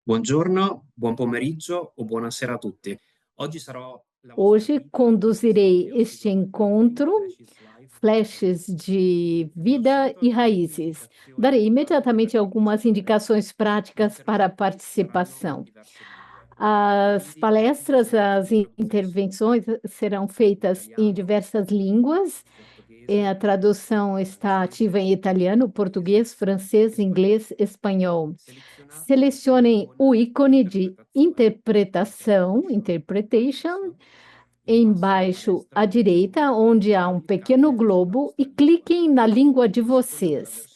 Buongiorno, buon pomeriggio o buonasera a tutti. Oggi sarò la vostra Hoje guida conduzirei este encontro, Flashes de Vida e Raízes. Darei imediatamente algumas indicações práticas para a participação. As palestras, as intervenções serão feitas em diversas línguas. A tradução está ativa em italiano, português, francês, inglês, espanhol. Selecionem o ícone de interpretation, embaixo à direita, onde há um pequeno globo, e cliquem na língua de vocês.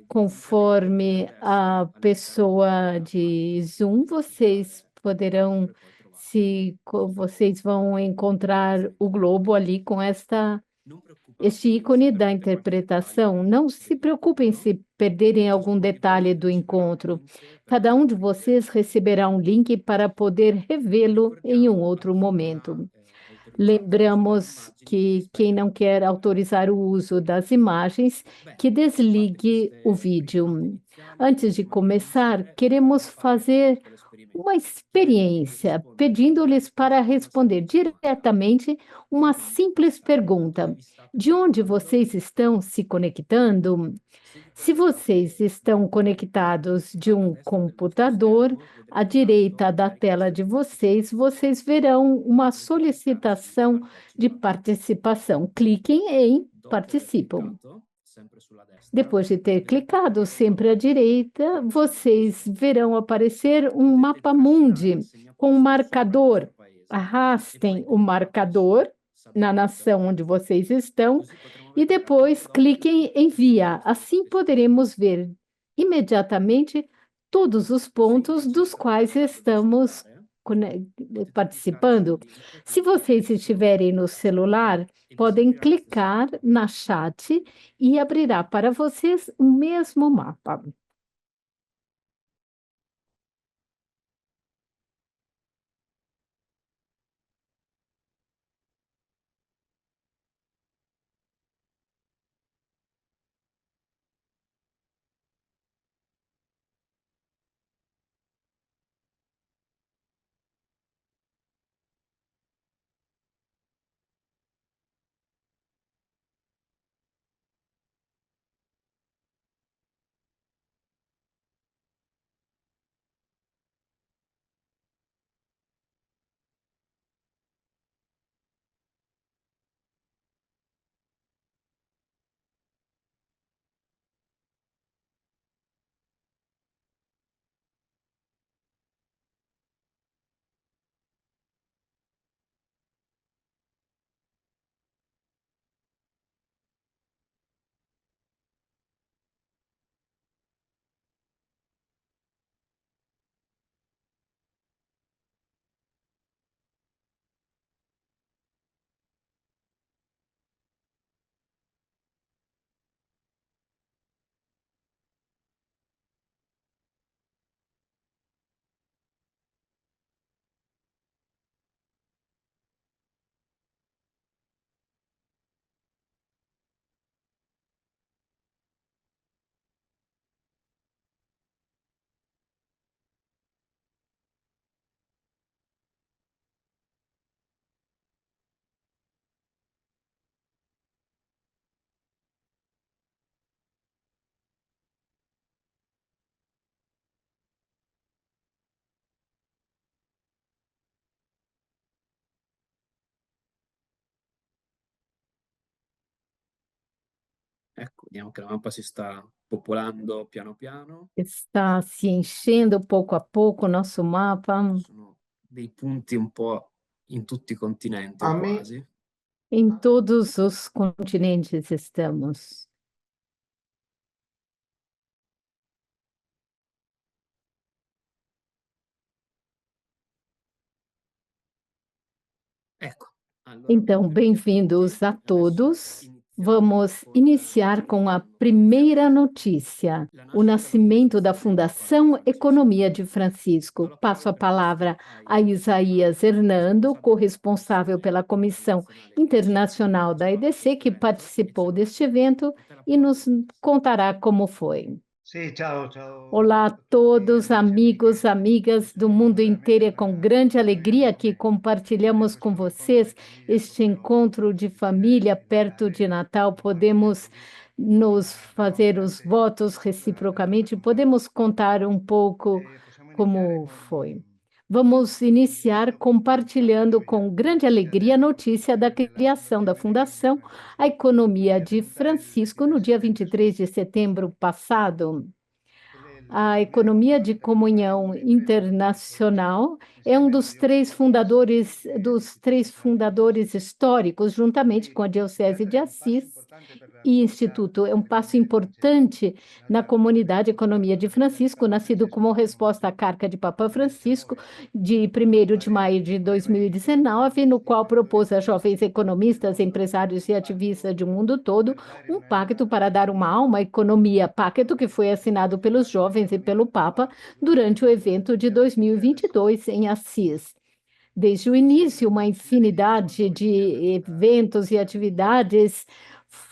Conforme a pessoa de Zoom, vocês vão encontrar o globo ali com este ícone da interpretação. Não se preocupem se perderem algum detalhe do encontro. Cada um de vocês receberá um link para poder revê-lo em um outro momento. Lembramos que quem não quer autorizar o uso das imagens, que desligue o vídeo. Antes de começar, queremos fazer uma experiência, pedindo-lhes para responder diretamente uma simples pergunta: de onde vocês estão se conectando? Se vocês estão conectados de um computador, à direita da tela de vocês, vocês verão uma solicitação de participação. Cliquem em Participam. Depois de ter clicado sempre à direita, vocês verão aparecer um mapa mundi com um marcador. Arrastem o marcador na nação onde vocês estão e depois cliquem em Envia. Assim poderemos ver imediatamente todos os pontos dos quais estamos participando. Se vocês estiverem no celular, podem clicar na chat e abrirá para vocês o mesmo mapa. Ecco, vediamo che la mappa si sta popolando piano piano. Está se enchendo pouco a pouco o nosso mapa. Sono dei punti un po' in tutti i continenti o Amém. quasi. Em todos os continentes estamos. Ecco, allora, Então, bem-vindos a todos. Vamos iniciar com a primeira notícia: o nascimento da Fundação Economia de Francisco. Passo a palavra a Isaías Hernando, corresponsável pela Comissão Internacional da EDC, que participou deste evento e nos contará como foi. Sì, ciao, ciao Olá a a tutti todos, amici e amigos, amiche. amigas do È mundo inteiro. É veramente com grande alegria que avere compartilhamos com questo rincontro di vocês famiglia este proprio encontro de família in perto de Natale, Natal. compartire Podemos così nos gran fazer os parte votos della nostra reciprocamente, podemos compagnia. contar um pouco E possiamo iniziare como con, foi. Vamos iniciar con un fatto compartilhando com gioia, la grande notizia alegria a notícia da della criação da Fondazione di Fundação San A Francisco, Economia che è de avvenuta il Francisco no 23 dia settembre 23 de scorso. setembro passado. A L'economia di economia de comunione comunhão internazionale internacional si é è um riunito dos três fundadores históricos, juntamente com a e Diocese de essere un passo Assis importante per la e comunità Instituto. É um passo dell'economia di importante Francesco, na nata comunidade appunto Economia de da Francisco, Papa nascido como Francesco resposta à carta de Papa nel Francisco 2019, de nel 1º de quale maio de voleva incentivare 2019, gli no qual propôs imprenditori a jovens del economistas, mondo empresários un e ativistas patto do mundo todo per dare um pacto un'anima para dar uma alma à economia, pacto que foi assinado pelos jovens e pelo Papa durante o evento de e adesso 2022 em Assis. Desde o início, uma l'edificio infinidade molto de ricca per eventos e questa comunità atividades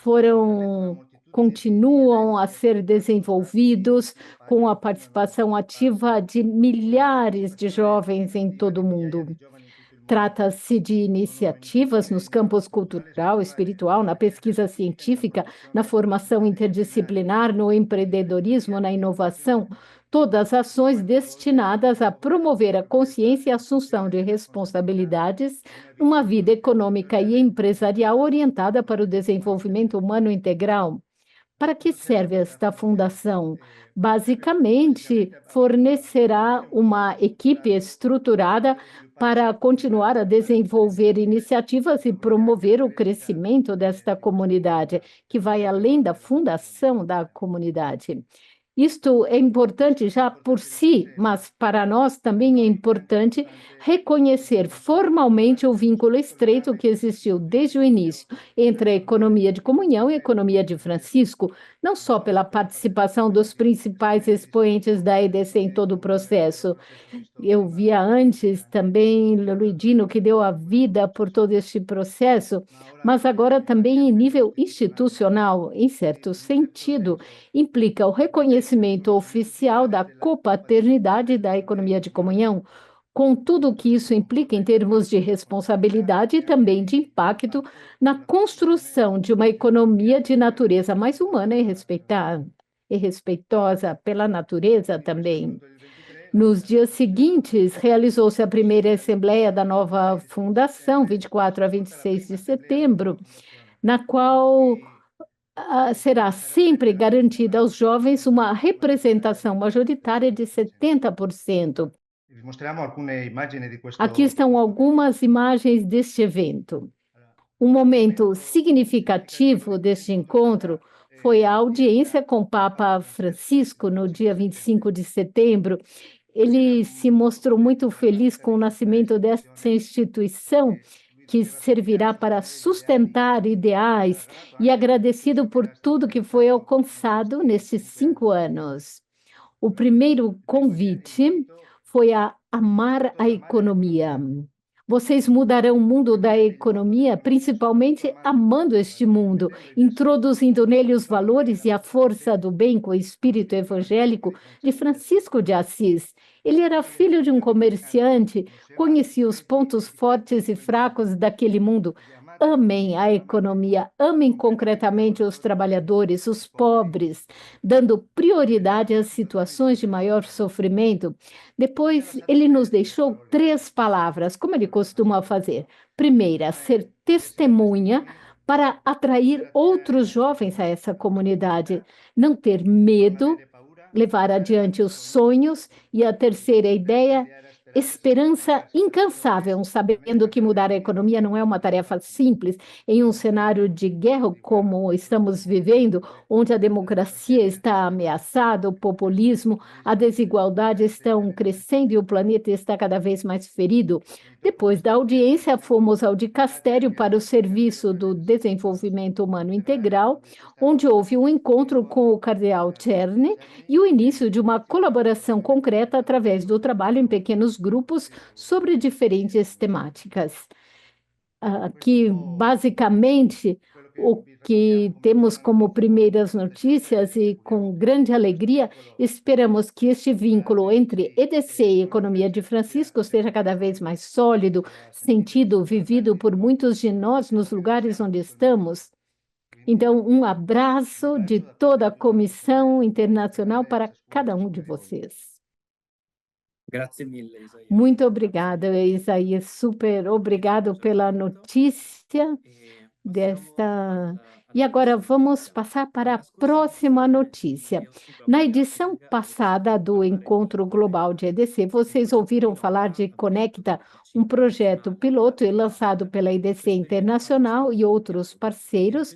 permette una foram moltitudine di continuam a eventi e ser attività importanti desenvolvidos che com a paiono nella participação maggior ativa parte de una milhares de manifestazione jovens em significativa todo o di migliaia mundo. di giovani in tutto il mondo. Trata-se de Sono iniciativas nos iniziative di campos natura culturale e cultural, spirituale, espiritual, na tecnica, pesquisa scientifica, nella científica, na formazione formação interdisciplinare, interdisciplinar, no empreendedorismo, na inovação, todas ações quante volte destinadas a promover a come questa consciência e a assunção de assunzione di responsabilità responsabilidades in una numa visione vida econômica e pluridimensionale empresarial orientada para o umano desenvolvimento integrale. humano integral. Para que Cosa serve serve questa esta fondazione? fundação? Serve Basicamente, basicamente a fornecerá dare un uma corpo equipe strutturale estruturada per sviluppare para e continuar a rafforzare tutte le desenvolver iniziative iniciativas e volte alla promover o crescita crescimento desta di questa comunidade, comunità que vai e além da promuovere la comunione fundação da mondiale. comunidade. Isto é importante Questo è já por importante per si, sé, mas para nós per também é noi è anche importante importante reconhecer formalmente o vínculo estreito que existiu desde o início entre a economia de comunhão e a economia de Francisco, não só pela participação dos principais expoentes da EDC em todo o processo. Eu via antes também Luidino, que deu a vida por todo este processo, mas agora também em nível institucional, em certo sentido, implica o reconhecimento oficial da copaternidade da economia de comunhão, com tudo o que isso implica em termos de responsabilidade e também de impacto na construção de uma economia de natureza mais humana e respeitada e respeitosa pela natureza In questo è também. venuto il 23, la Nos dias fondazione seguintes, realizou-se a primeira assembleia da nova e fundação, tenne 24 a conto alla 26 prima de assemblea della setembro, nuova fondazione. na qual E será sarà sempre sempre garantida aos rappresentata jovens uma una maggiorità representação del majoritária de 70%. 70%. Vi mostriamo alcune immagini Aqui di estão questo evento. algumas imagens deste evento. Allora, Um un momento momento significativo significativo di questo deste incontro è encontro stata foi a l'udienza audiência com con Papa Papa Francesco il Francisco no 25 dia settembre. 25 de setembro. Era Ele un se mostrou muito momento feliz veramente com o ricco per nascimento dessa l'istituzione instituição, che lui que voleva servirá sostenere, para sostenere gli ideali sustentar e ha ideais, parlato e anche di tutto agradecido ciò che por era stato tudo que foi realizzato in alcançado questi nesses 5 anni. 5 anos. O Allora, primeiro il primo convite invito foi a è amar stato a ad amare economia. l'economia. Vocês mudarão o mundo da Cambiate il mondo economia, dell'economia soprattutto principalmente amando il amando mondo este dell'economia, mundo, mettendo in esso introduzindo nele i os valori valores della e a força modernità do bem com o con espírito il Francesco evangélico di de Francesco. Francisco de Assis. Ele era Lui era filho de figlio um di un mercante, comerciante, conosceva i conhecia os preti e pontos i difetti fortes di e quel mondo fracos daquele mundo. e amare Amem l'economia a era amare economia, amem concretamente i concretamente os lavoratori, trabalhadores, i os poveri, pobres, dando e prioridade lasciando às situazioni situações de difficili maior come queste. sofrimento. Ci ha Depois, lasciato ele nos tre deixou parole três palavras, como ele per una costuma passione. fazer. Primeira, Una è ser essere testemunha testimoni para atrair per outros attirare jovens a essa nuove comunidade, comunità, não ter non medo, avere paura, levar portare adiante avanti os con lui sonhos, e a terceira per ideia, svegliare speranza esperança nella situazione che incansável, sabendo veramente que mudar a cambiaria economia não é uma tarefa il mondo. simples em um cenário de guerra Di guerra como come quello che estamos stiamo vivendo, vivendo, dove onde a la democracia democrazia está ameaçada, o il populismo, a populismo e desigualdade l'intolleranza estão divengono crescendo e o planeta está cada vez mais ferido. sempre più Depois da scontese. audiência, fomos ao Al dicastério para o termine del Serviço Dicastero do per il Desenvolvimento Humano generale Integral, di questa onde cosa, houve um un encontro com o incontro con cardeal Czerny Cerny e o e início de uma l'inizio di una colaboração concreta collaborazione através do trabalho em con pequenos grupos piccoli sobre gruppi diferentes insieme. temáticas. Questo è un Que po' basicamente quello o que temos como primeiras notícias e com grande alegria, esperamos que este vínculo entre EDC e Economia de Francisco seja cada vez mais sólido, sentido, vivido por muitos de nós nos lugares onde estamos. Então, um abraço de toda a Comissão Internacional para cada um de vocês. Grazie mille, Isaías. Muito obrigada, Isaías. Super obrigado pela notícia desta. E agora vamos passar para a próxima notícia. Na edição passada do Encontro Global de EDC, vocês ouviram falar de Conecta, um projeto piloto lançado pela EDC Internacional e outros parceiros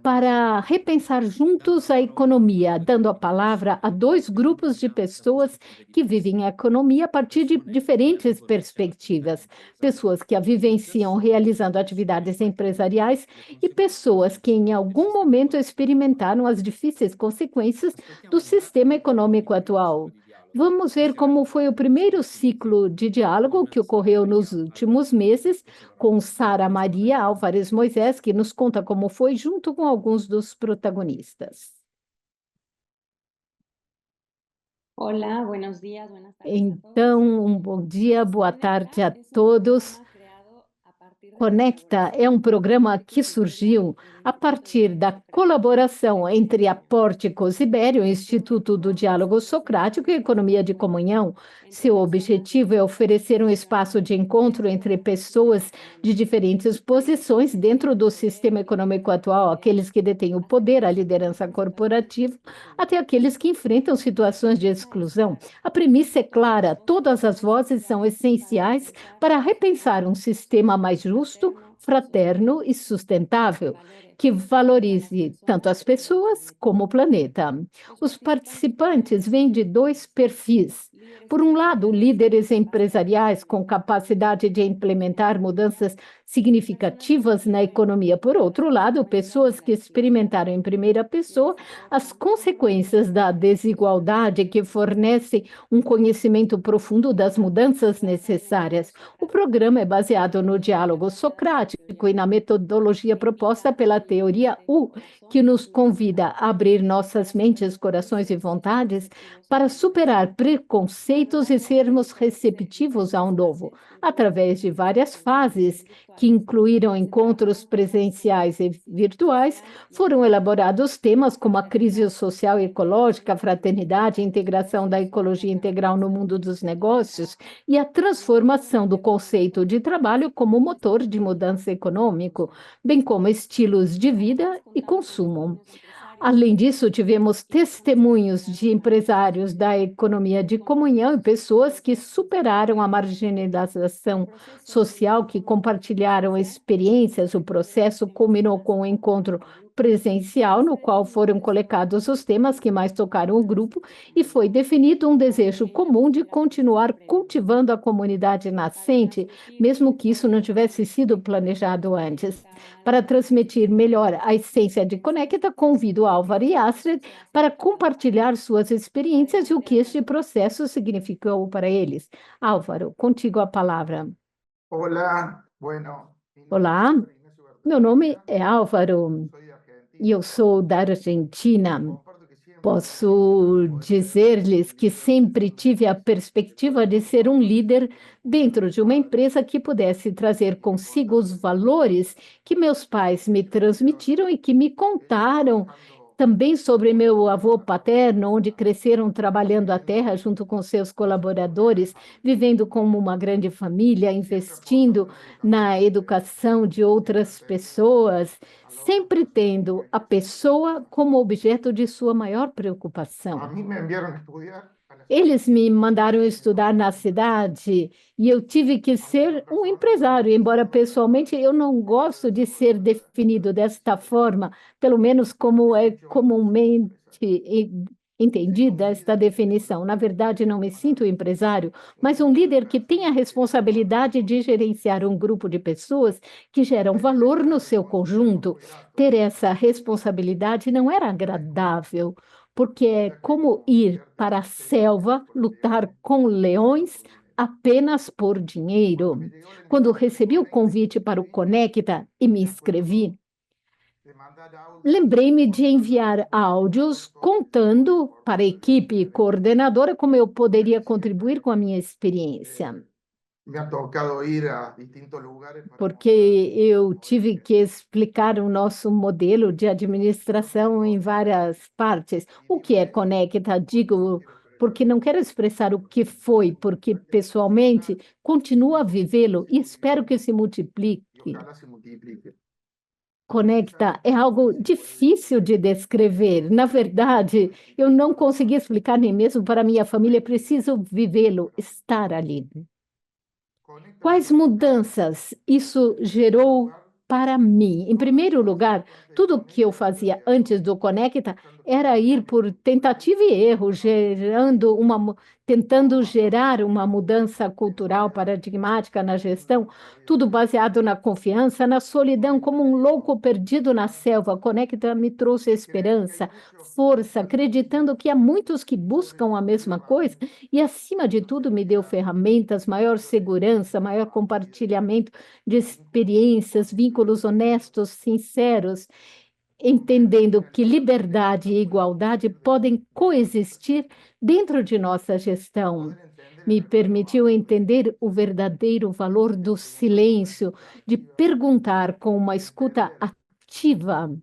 para repensar juntos a economia, dando a palavra a dois grupos de pessoas que vivem a economia a partir de diferentes perspectivas. Pessoas que a vivenciam realizando atividades empresariais e pessoas que em algum momento experimentaram as difíceis consequências do sistema econômico atual. Vamos ver como foi o primeiro ciclo de diálogo que ocorreu nos últimos meses com Sara Maria Álvares Moisés, que nos conta como foi junto com alguns dos protagonistas. Olá, buenos días, buenas tardes a todos. Então, um bom dia, boa tarde a todos. Conecta é um programa que surgiu a partir da colaboração entre a Pórticos Ibéria, o Instituto do Diálogo Socrático e a Economia de Comunhão. Seu objetivo é oferecer um espaço de encontro entre pessoas de diferentes posições dentro do sistema econômico atual, aqueles que detêm o poder, a liderança corporativa, até aqueles que enfrentam situações de exclusão. A premissa é clara: todas as vozes são essenciais para repensar um sistema mais justo, fraterno e sustentável, que valorize tanto as pessoas como o planeta. Os participantes vêm de dois perfis. Por um lado, líderes empresariais com capacidade de implementar mudanças significativas na economia. Por outro lado, pessoas que experimentaram em primeira pessoa as consequências da desigualdade, que fornecem um conhecimento profundo das mudanças necessárias. O programa é baseado no diálogo socrático e na metodologia proposta pela teoria U, que nos convida a abrir nossas mentes, corações e vontades para superar preconceitos e sermos receptivos ao novo, através de várias fases que incluíram encontros presenciais e virtuais. Foram elaborados temas como a crise social e ecológica, a fraternidade, a integração da ecologia integral no mundo dos negócios e a transformação do conceito de trabalho como motor de mudança econômico, bem como estilos de vida e consumo. Além disso, tivemos testemunhos de empresários da economia de comunhão e pessoas que superaram a marginalização social, que compartilharam experiências. O processo culminou com um encontro presencial, no qual foram colocados os temas que mais tocaram o grupo e foi definido um desejo comum de continuar cultivando a comunidade nascente, mesmo que isso não tivesse sido planejado antes. Para transmitir melhor a essência de Conecta, convido Álvaro e Astrid para compartilhar suas experiências e o que este processo significou para eles. Álvaro, contigo a palavra. Olá, bueno. Olá, meu nome é Álvaro e eu sou da Argentina. Posso dizer-lhes que sempre tive a perspectiva de ser um líder dentro de uma empresa que pudesse trazer consigo os valores que meus pais me transmitiram e que me contaram também sobre meu avô paterno, onde cresceram trabalhando a terra junto com seus colaboradores, vivendo como uma grande família, investindo na educação de outras pessoas, sempre tendo a pessoa como objeto de sua maior preocupação. A mí me enviaron a estudiar a la Eles me mandaram estudar na cidade e eu tive que ser um empresário, embora pessoalmente eu não gosto de ser definido desta forma, pelo menos como é comumente entendida esta definição. Na verdade, não me sinto empresário, mas um líder que tem a responsabilidade de gerenciar um grupo de pessoas que geram valor no seu conjunto. Ter essa responsabilidade não era agradável, porque é como ir para a selva, lutar com leões apenas por dinheiro. Quando recebi o convite para o Conecta e me inscrevi, lembrei-me de enviar áudios contando para a equipe coordenadora como eu poderia contribuir com a minha experiência. Me ha tocado ir a distintos lugares para Porque eu tive que explicar o nosso modelo de administração em várias partes. O que é Conecta? Digo, porque não quero expressar o que foi, porque pessoalmente continuo a vivê-lo e espero que se multiplique. ojalá se multiplique. Conecta é algo difícil de descrever. Na verdade, eu não consegui explicar nem mesmo para minha família, preciso vivê-lo, estar ali. Quais mudanças isso gerou para mim? Em primeiro lugar, tudo o que eu fazia antes do Conecta era ir por tentativa e erro, tentando gerar uma mudança cultural paradigmática na gestão, tudo baseado na confiança, na solidão, como um louco perdido na selva. Conecta me trouxe esperança, força, acreditando que há muitos que buscam a mesma coisa e, acima de tudo, me deu ferramentas, maior segurança, maior compartilhamento de experiências, vínculos honestos, sinceros, entendendo que liberdade e igualdade podem coexistir dentro de nossa gestão. Me permitiu entender o verdadeiro valor do silêncio, de perguntar com uma escuta ativa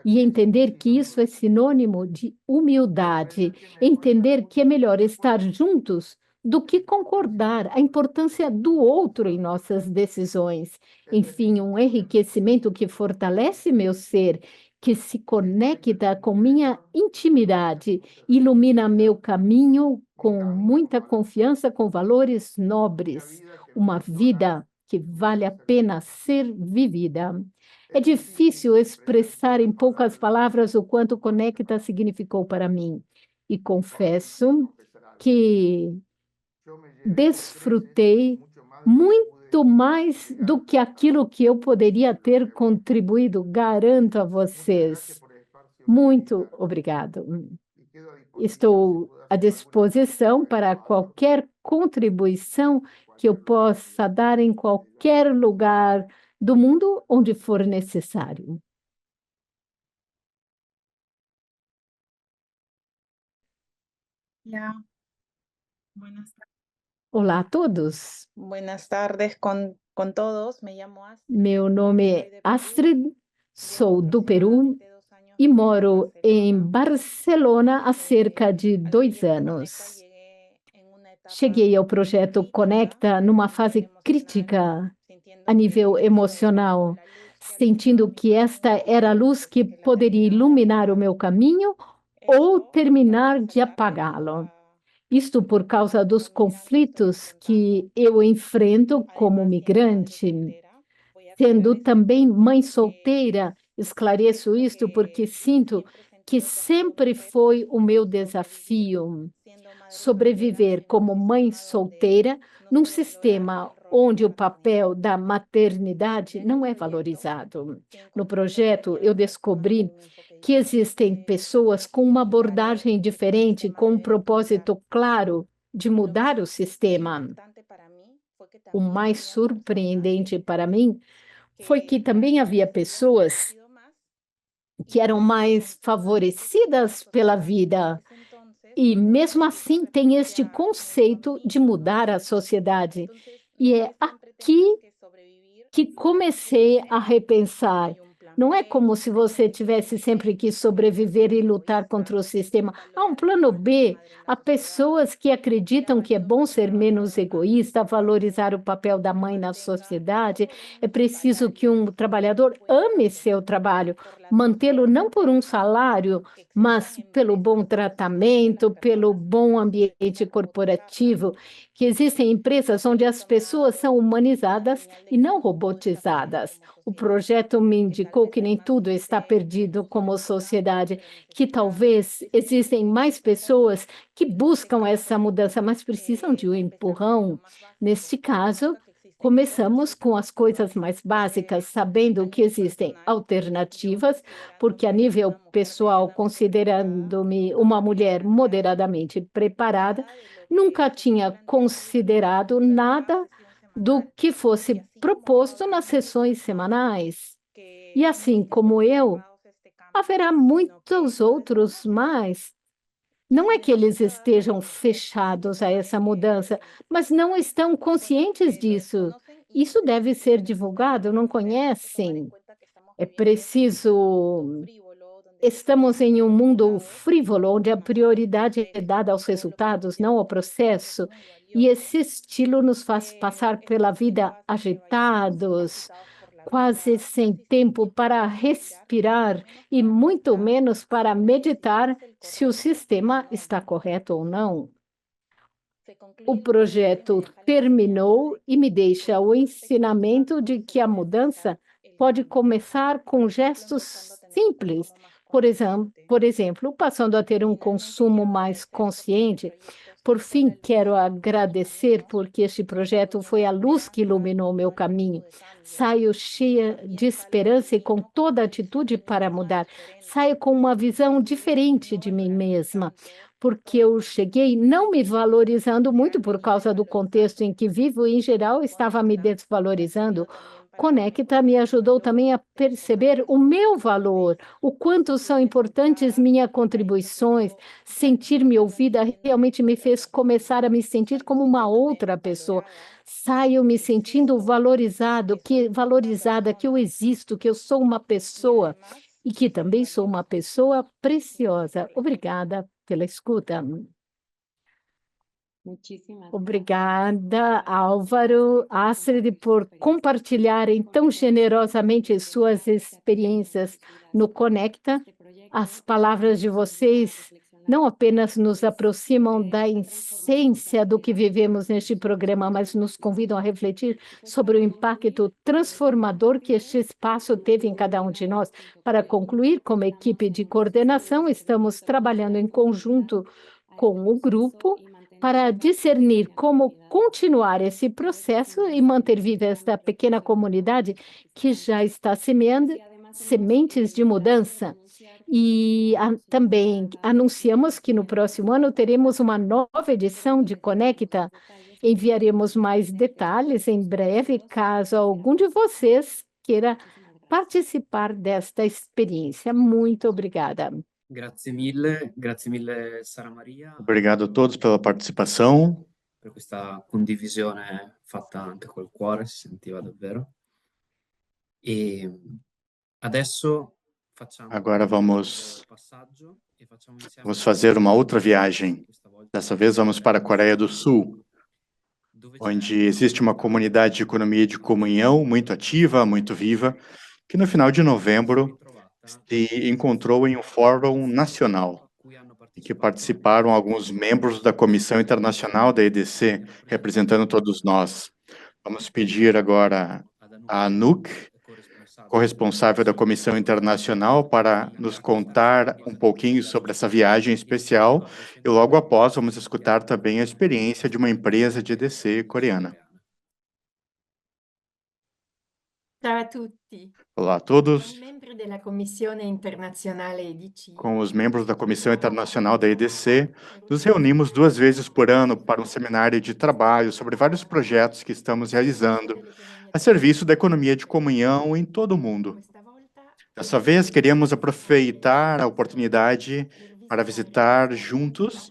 e entender que isso é sinônimo de humildade, entender que é melhor estar juntos do que concordar, a importância do outro em nossas decisões. Enfim, um enriquecimento que fortalece meu ser, que se conecta com minha intimidade, ilumina meu caminho com muita confiança, com valores nobres, uma vida que vale a pena ser vivida. É difícil expressar em poucas palavras o quanto Conecta significou para mim. E confesso que desfrutei muito mais do que aquilo que eu poderia ter contribuído, garanto a vocês. Muito obrigado. Estou à disposição para qualquer contribuição que eu possa dar em qualquer lugar do mundo onde for necessário. Ya, buenas tardes. Olá a todos. Buenas tardes con todos. Me llamo Astrid. Meu nome é Astrid, sou do Peru e moro em Barcelona há cerca de 2 anos. Cheguei ao projeto Conecta numa fase crítica a nível emocional, sentindo que esta era a luz que poderia iluminar o meu caminho ou terminar de apagá-lo. Isto por causa dos conflitos que eu enfrento como migrante. Sendo também mãe solteira, esclareço isto porque sinto que sempre foi o meu desafio sobreviver como mãe solteira num sistema onde o papel da maternidade não é valorizado. No projeto, eu descobri que existem pessoas com uma abordagem diferente, com um propósito claro de mudar o sistema. O mais surpreendente para mim foi que também havia pessoas que eram mais favorecidas pela vida e, mesmo assim, tem este conceito de mudar a sociedade. E é aqui que comecei a repensar. Não é como se você tivesse sempre que sobreviver e lutar contra o sistema. Há um plano B. Há pessoas que acreditam que é bom ser menos egoísta, valorizar o papel da mãe na sociedade. É preciso que um trabalhador ame seu trabalho, mantê-lo não por um salário, mas pelo bom tratamento, pelo bom ambiente corporativo, que existem empresas onde as pessoas são humanizadas e não robotizadas. O projeto me indicou que nem tudo está perdido como sociedade, que talvez existem mais pessoas que buscam essa mudança, mas precisam de um empurrão. Neste caso, começamos com as coisas mais básicas, sabendo que existem alternativas, porque a nível pessoal, considerando-me uma mulher moderadamente preparada, nunca tinha considerado nada do que fosse proposto nas sessões semanais. E assim como eu, Haverá muitos outros mais. Não é que eles estejam fechados a essa mudança, mas não estão conscientes disso. Isso deve ser divulgado, não conhecem. É preciso. Estamos em um mundo frívolo, onde a prioridade é dada aos resultados, não ao processo, e esse estilo nos faz passar pela vida agitados, quase sem tempo para respirar e muito menos para meditar se o sistema está correto ou não. O projeto terminou e me deixa o ensinamento de que a mudança pode começar com gestos simples. Por exemplo, passando a ter um consumo mais consciente. Por fim, quero agradecer porque este projeto foi a luz que iluminou meu caminho. Saio cheia de esperança e com toda a atitude para mudar. Saio com uma visão diferente de mim mesma, porque eu cheguei não me valorizando muito por causa do contexto em que vivo e, em geral, estava me desvalorizando. Conecta me ajudou também a perceber o meu valor, o quanto são importantes minhas contribuições. Sentir-me ouvida realmente me fez começar a me sentir como uma outra pessoa. Saio me sentindo valorizada, que eu existo, que eu sou uma pessoa e que também sou uma pessoa preciosa. Obrigada pela escuta. Obrigada, Álvaro, Astrid, por compartilharem tão generosamente suas experiências no Conecta. As palavras de vocês não apenas nos aproximam da essência do que vivemos neste programa, mas nos convidam a refletir sobre o impacto transformador que este espaço teve em cada um de nós. Para concluir, como equipe de coordenação, estamos trabalhando em conjunto com o grupo para discernir como continuar esse processo e manter viva esta pequena comunidade que já está semeando sementes de mudança. E também anunciamos que no próximo ano teremos uma nova edição de Conecta. Enviaremos mais detalhes em breve, caso algum de vocês queira participar desta experiência. Muito obrigada. Grazie mille Sara Maria Obrigado a todos pela participação. per questa condivisione fatta anche col cuore, si sentiva davvero. E adesso Agora vamos fazer uma outra viagem. Dessa vez vamos para a Coreia do Sul, onde existe uma comunidade de economia de comunhão muito ativa, muito viva, que no final de novembro se encontrou em um fórum nacional, em que participaram alguns membros da Comissão Internacional da EDC, representando todos nós. Vamos pedir agora a Anouk, corresponsável da Comissão Internacional, para nos contar um pouquinho sobre essa viagem especial, e logo após vamos escutar também a experiência de uma empresa de EDC coreana. Ciao a tutti. Olá a todos. Con i membri della Commissione Internazionale EDC, Com os membros da Comissão Internacional da EDC, nos reunimos 2 vezes por ano para um seminário de trabalho sobre vários projetos que estamos realizando a serviço da economia de comunhão em todo o mundo. questa volta Dessa vez, queríamos aproveitar a oportunidade para visitar juntos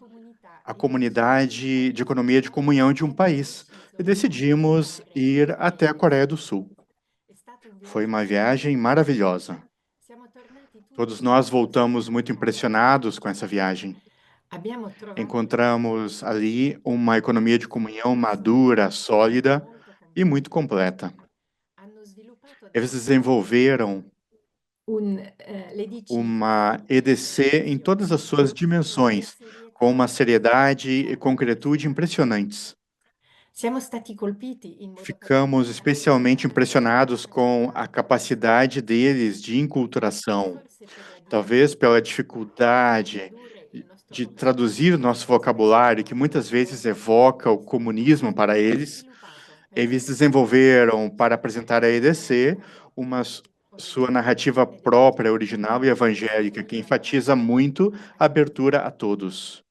a comunidade de economia de comunhão de um país e decidimos ir até a Coreia do Sul. Foi uma viagem maravilhosa. Todos nós voltamos muito impressionados com essa viagem. Encontramos ali uma economia de comunhão madura, sólida e muito completa. Eles desenvolveram uma EDC em todas as suas dimensões, com uma seriedade e concretude impressionantes. Ficamos especialmente impressionados com a capacidade deles de enculturação, talvez pela dificuldade de traduzir nosso vocabulário, que muitas vezes evoca o comunismo para eles. Eles desenvolveram, para apresentar a EDC, sua narrativa própria, original e evangélica, que enfatiza muito a abertura a todos.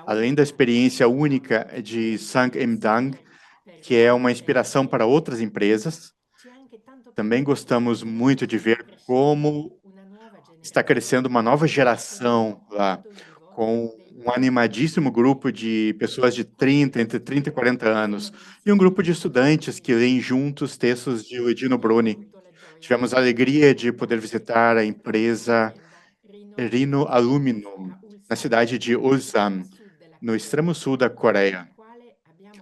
Além da experiência única de Sangam-dang, que é uma inspiração para outras empresas, Também gostamos muito de ver como está crescendo uma nova geração lá, com um animadíssimo grupo de pessoas entre 30 e 40 anos, e um grupo de estudantes que leem juntos textos de Luigino Bruni. Tivemos a alegria de poder visitar a empresa Rino Aluminum, na cidade de Ulsan, no extremo sul da Coreia,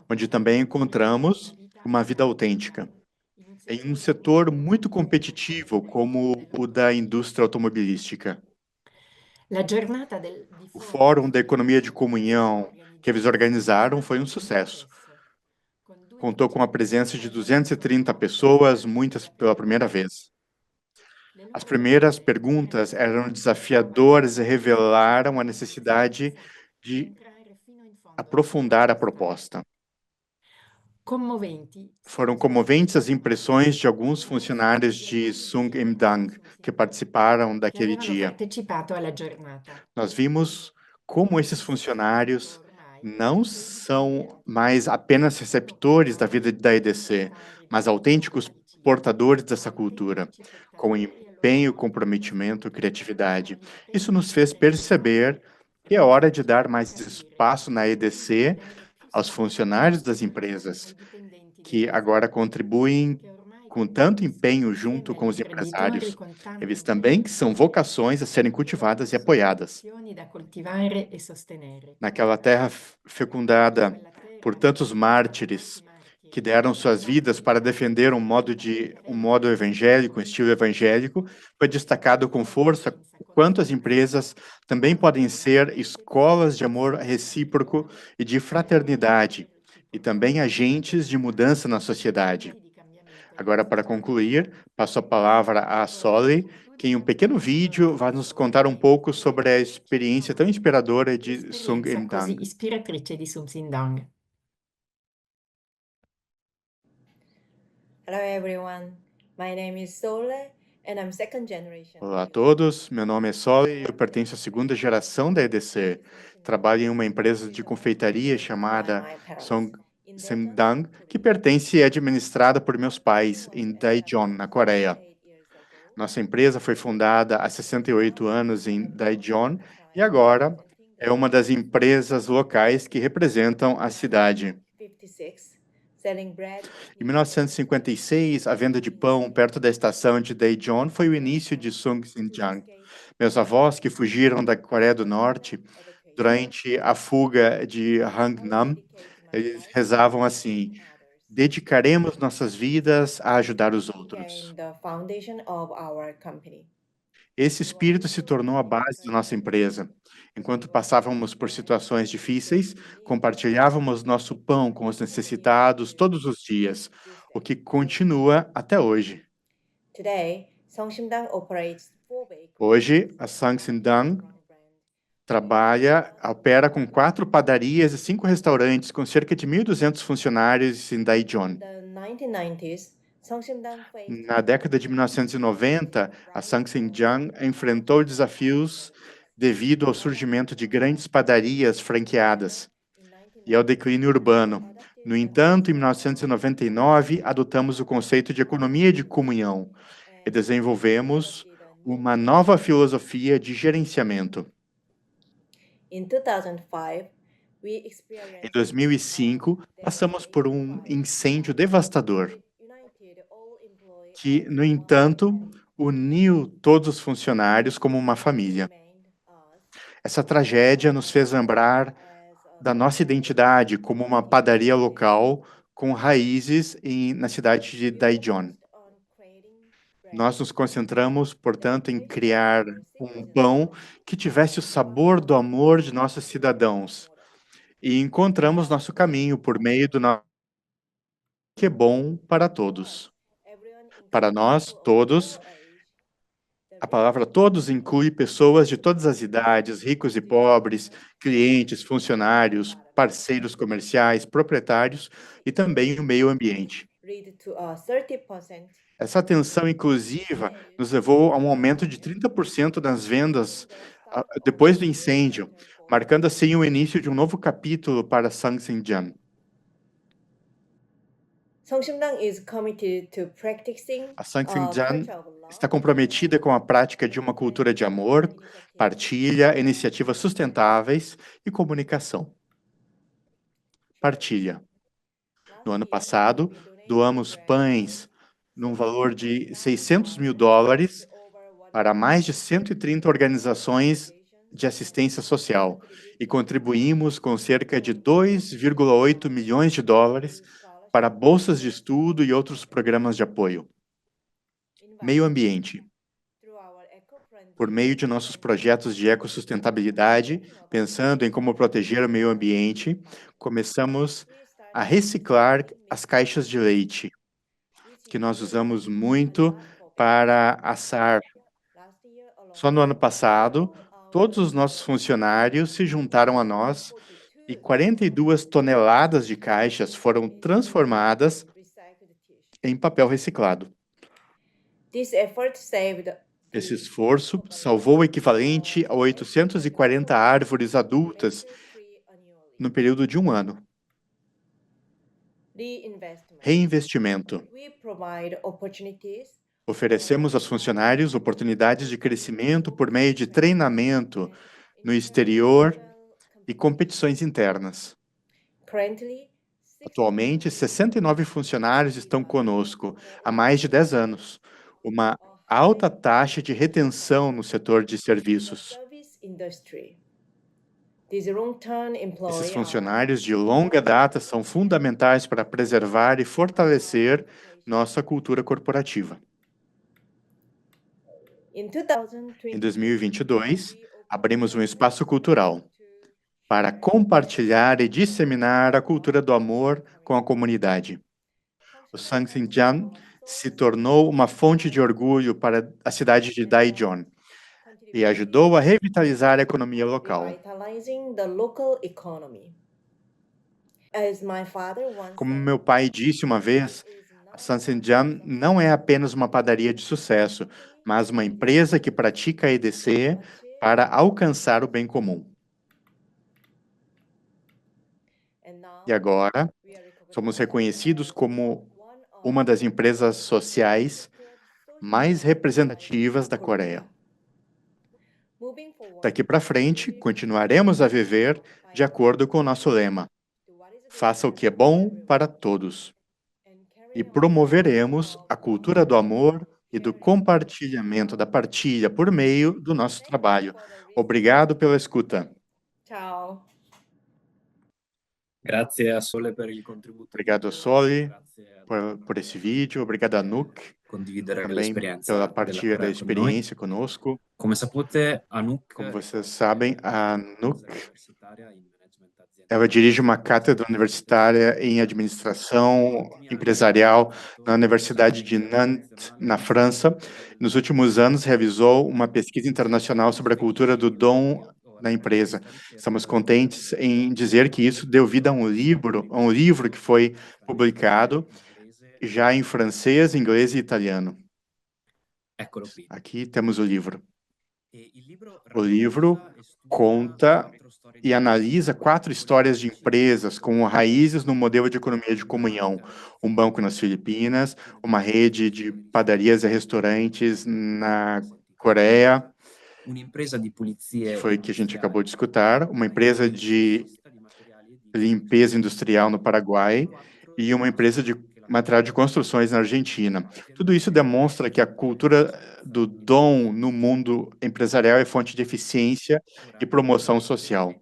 onde também encontramos uma vida autêntica, em um setor muito competitivo como o da indústria automobilística. O Fórum da Economia de Comunhão que eles organizaram foi um sucesso. Contou com a presença de 230 pessoas, muitas pela primeira vez. As primeiras perguntas eram desafiadoras e revelaram a necessidade de aprofundar a proposta. Foram comoventes as impressões de alguns funcionários de Sungimdang que participaram daquele dia. Nós vimos como esses funcionários não são mais apenas receptores da vida da EDC, mas autênticos portadores dessa cultura, com empenho, comprometimento e criatividade. Isso nos fez perceber que é hora de dar mais espaço na EDC aos funcionários das empresas, que agora contribuem com tanto empenho junto com os empresários. Eles também são vocações a serem cultivadas e apoiadas. Naquela terra fecundada por tantos mártires que deram suas vidas para defender um modo evangélico, um estilo evangélico, foi destacado com força quanto as empresas também podem ser escolas de amor recíproco e de fraternidade, e também agentes de mudança na sociedade. Agora, para concluir, passo a palavra à Soli, que em um pequeno vídeo vai nos contar um pouco sobre a experiência tão inspiradora de Sungimdang. Hello everyone, my name is Sole and I'm second generation. Olá a todos, meu nome é Soli e eu pertenço à segunda geração da EDC. Trabalho em uma empresa de confeitaria chamada Sungimdang, que pertence e é administrada por meus pais em Daejeon, na Coreia. Nossa empresa foi fundada há 68 anos em Daejeon e agora é uma das empresas locais que representam a cidade. Em 1956, a venda de pão perto da estação de Daejeon foi o início de Sungimdang. Meus avós, que fugiram da Coreia do Norte durante a fuga de Hangnam, eles rezavam assim: dedicaremos nossas vidas a ajudar os outros. Esse espírito se tornou a base da nossa empresa. Enquanto passávamos por situações difíceis, compartilhávamos nosso pão com os necessitados todos os dias, o que continua até hoje. Hoje, a Sungimdang opera com 4 padarias e 5 restaurantes, com cerca de 1.200 funcionários em Daejeon. Na década de 1990, a Sungimdang enfrentou desafios devido ao surgimento de grandes padarias franqueadas e ao declínio urbano. No entanto, em 1999, adotamos o conceito de economia de comunhão e desenvolvemos uma nova filosofia de gerenciamento. Em 2005, passamos por um incêndio devastador, que, no entanto, uniu todos os funcionários como uma família. Essa tragédia nos fez lembrar da nossa identidade como uma padaria local com raízes na cidade de Daejeon. Nós nos concentramos, portanto, em criar um pão que tivesse o sabor do amor de nossos cidadãos e encontramos nosso caminho por meio do nosso que é bom para todos. Para nós, todos, a palavra todos inclui pessoas de todas as idades, ricos e pobres, clientes, funcionários, parceiros comerciais, proprietários e também o meio ambiente. Essa atenção inclusiva nos levou a um aumento de 30% das vendas depois do incêndio, marcando assim o início de um novo capítulo para Sungimdang. Songsimdang is committed to practicing A Sangsimdang culture of love, está comprometida com a prática de uma cultura de amor, partilha, iniciativas sustentáveis e comunicação. Partilha. No ano passado, doamos pães num valor de $600 mil para mais de 130 organizações de assistência social e contribuímos com cerca de $2,8 milhões para bolsas de estudo e outros programas de apoio. Meio ambiente. Por meio de nossos projetos de ecossustentabilidade, pensando em como proteger o meio ambiente, começamos a reciclar as caixas de leite, que nós usamos muito para assar. Só no ano passado, todos os nossos funcionários se juntaram a nós e 42 toneladas de caixas foram transformadas em papel reciclado. Esse esforço salvou o equivalente a 840 árvores adultas no período de um ano. Reinvestimento. Oferecemos aos funcionários oportunidades de crescimento por meio de treinamento no exterior e competições internas. Atualmente, 69 funcionários estão conosco há mais de 10 anos, uma alta taxa de retenção no setor de serviços. Esses funcionários de longa data são fundamentais para preservar e fortalecer nossa cultura corporativa. Em 2022, abrimos um espaço cultural para compartilhar e disseminar a cultura do amor com a comunidade. O Sangsimdang se tornou uma fonte de orgulho para a cidade de Daejeon e ajudou a revitalizar a economia local. Como meu pai disse uma vez, a Sangsimdang não é apenas uma padaria de sucesso, mas uma empresa que pratica a EDC para alcançar o bem comum. E agora, somos reconhecidos como uma das empresas sociais mais representativas da Coreia. Daqui para frente, continuaremos a viver de acordo com o nosso lema: faça o que é bom para todos. E promoveremos a cultura do amor e do compartilhamento da partilha por meio do nosso trabalho. Obrigado pela escuta. Tchau. Grazie a Sole per il contributo. Obrigado a Sole por esse vídeo, obrigado a Anouk também pela partilha da experiência conosco. Come sapete, Anouk, como vocês sabem, a Anouk ela dirige uma cátedra universitária em administração empresarial na Universidade de Nantes, na França. Nos últimos anos, realizou uma pesquisa internacional sobre a cultura do dom na empresa. Estamos contentes em dizer que isso deu vida a um livro que foi publicado já em francês, inglês e italiano. Aqui temos o livro. O livro conta e analisa 4 histórias de empresas com raízes no modelo de economia de comunhão. Um banco nas Filipinas, uma rede de padarias e restaurantes na Coreia, que foi o que a gente acabou de escutar, uma empresa de limpeza industrial no Paraguai e uma empresa de material de construções na Argentina. Tudo isso demonstra que a cultura do dom no mundo empresarial é fonte de eficiência e promoção social.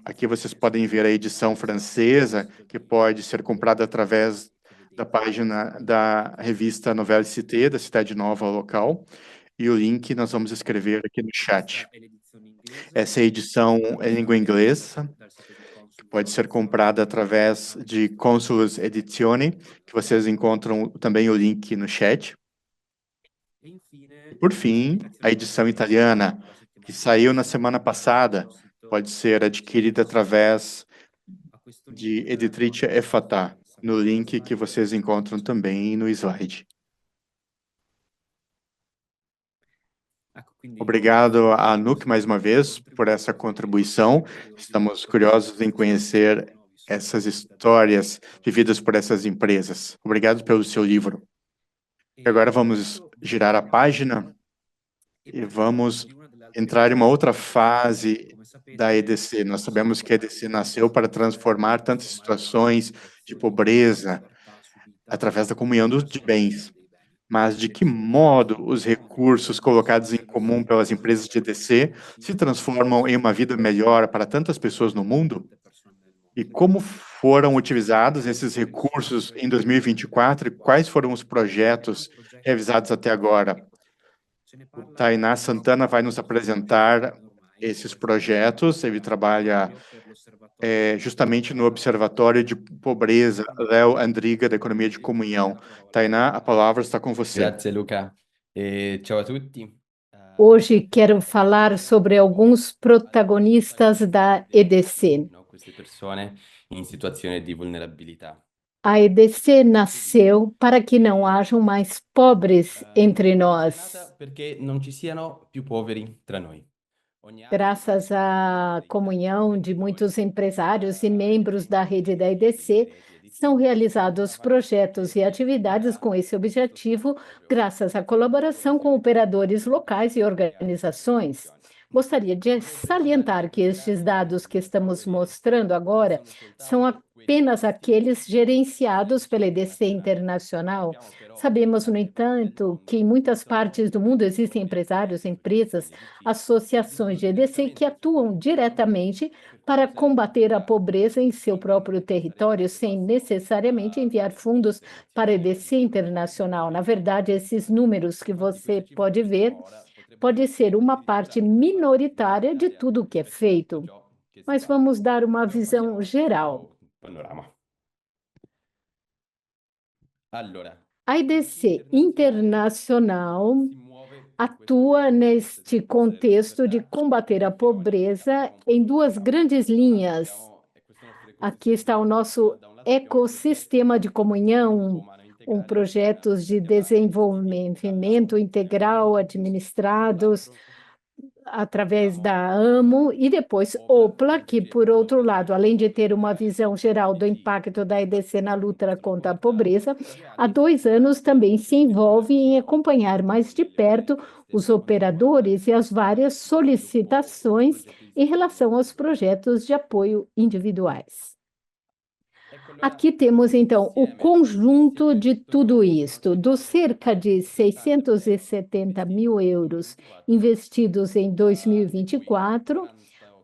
Aqui vocês podem ver a edição francesa, que pode ser comprada através da página da revista Nouvelle Cité, da Cidade Nova local, e o link nós vamos escrever aqui no chat. Essa edição é em língua inglesa, que pode ser comprada através de Consulus Edizioni, que vocês encontram também o link no chat. E, por fim, a edição italiana, que saiu na semana passada, pode ser adquirida através de Editrice Effatah, no link que vocês encontram também no slide. Obrigado a Anouk mais uma vez por essa contribuição. Estamos curiosos em conhecer essas histórias vividas por essas empresas. Obrigado pelo seu livro. E agora vamos girar a página e vamos entrar em uma outra fase da EDC. Nós sabemos que a EDC nasceu para transformar tantas situações de pobreza através da comunhão de bens. Mas de que modo os recursos colocados em comum pelas empresas de EDC se transformam em uma vida melhor para tantas pessoas no mundo? E como foram utilizados esses recursos em 2024 e quais foram os projetos realizados até agora? O Tainá Santana vai nos apresentar esses projetos. Ele trabalha justamente no Observatório de Pobreza Léo Andriga da Economia de Comunhão. Tainá, a palavra está com você. Grazie Luca. Ciao a tutti. Hoje quero falar sobre alguns protagonistas da EDC. Queste persone in situazione di vulnerabilità. A EDC nasceu para que não hajam mais pobres entre nós. Perché non ci siano più poveri tra noi. Graças à comunhão de muitos empresários e membros da rede da EDC, são realizados projetos e atividades com esse objetivo, graças à colaboração com operadores locais e organizações. Gostaria de salientar que estes dados que estamos mostrando agora são apenas aqueles gerenciados pela EDC Internacional. Sabemos, no entanto, que em muitas partes do mundo existem empresários, empresas, associações de EDC que atuam diretamente para combater a pobreza em seu próprio território, sem necessariamente enviar fundos para a EDC Internacional. Na verdade, esses números que você pode ver pode ser uma parte minoritária de tudo o que é feito, mas vamos dar uma visão geral. A EDC Internacional atua neste contexto de combater a pobreza em duas grandes linhas. Aqui está o nosso ecossistema de comunhão, projetos de desenvolvimento integral administrados através da AMO e depois OPLA, que, por outro lado, além de ter uma visão geral do impacto da EDC na luta contra a pobreza, há 2 anos também se envolve em acompanhar mais de perto os operadores e as várias solicitações em relação aos projetos de apoio individuais. Aqui temos, então, o conjunto de tudo isto, dos cerca de 670 mil euros investidos em 2024,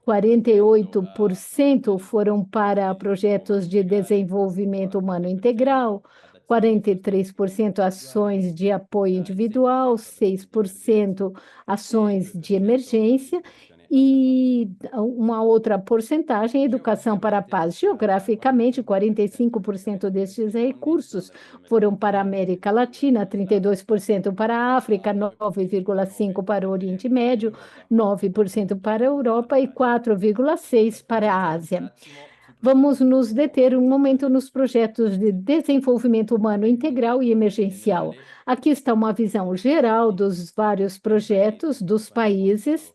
48% foram para projetos de desenvolvimento humano integral, 43% ações de apoio individual, 6% ações de emergência, e uma outra porcentagem, educação para a paz. Geograficamente, 45% destes recursos foram para a América Latina, 32% para a África, 9,5% para o Oriente Médio, 9% para a Europa e 4,6% para a Ásia. Vamos nos deter um momento nos projetos de desenvolvimento humano integral e emergencial. Aqui está uma visão geral dos vários projetos dos países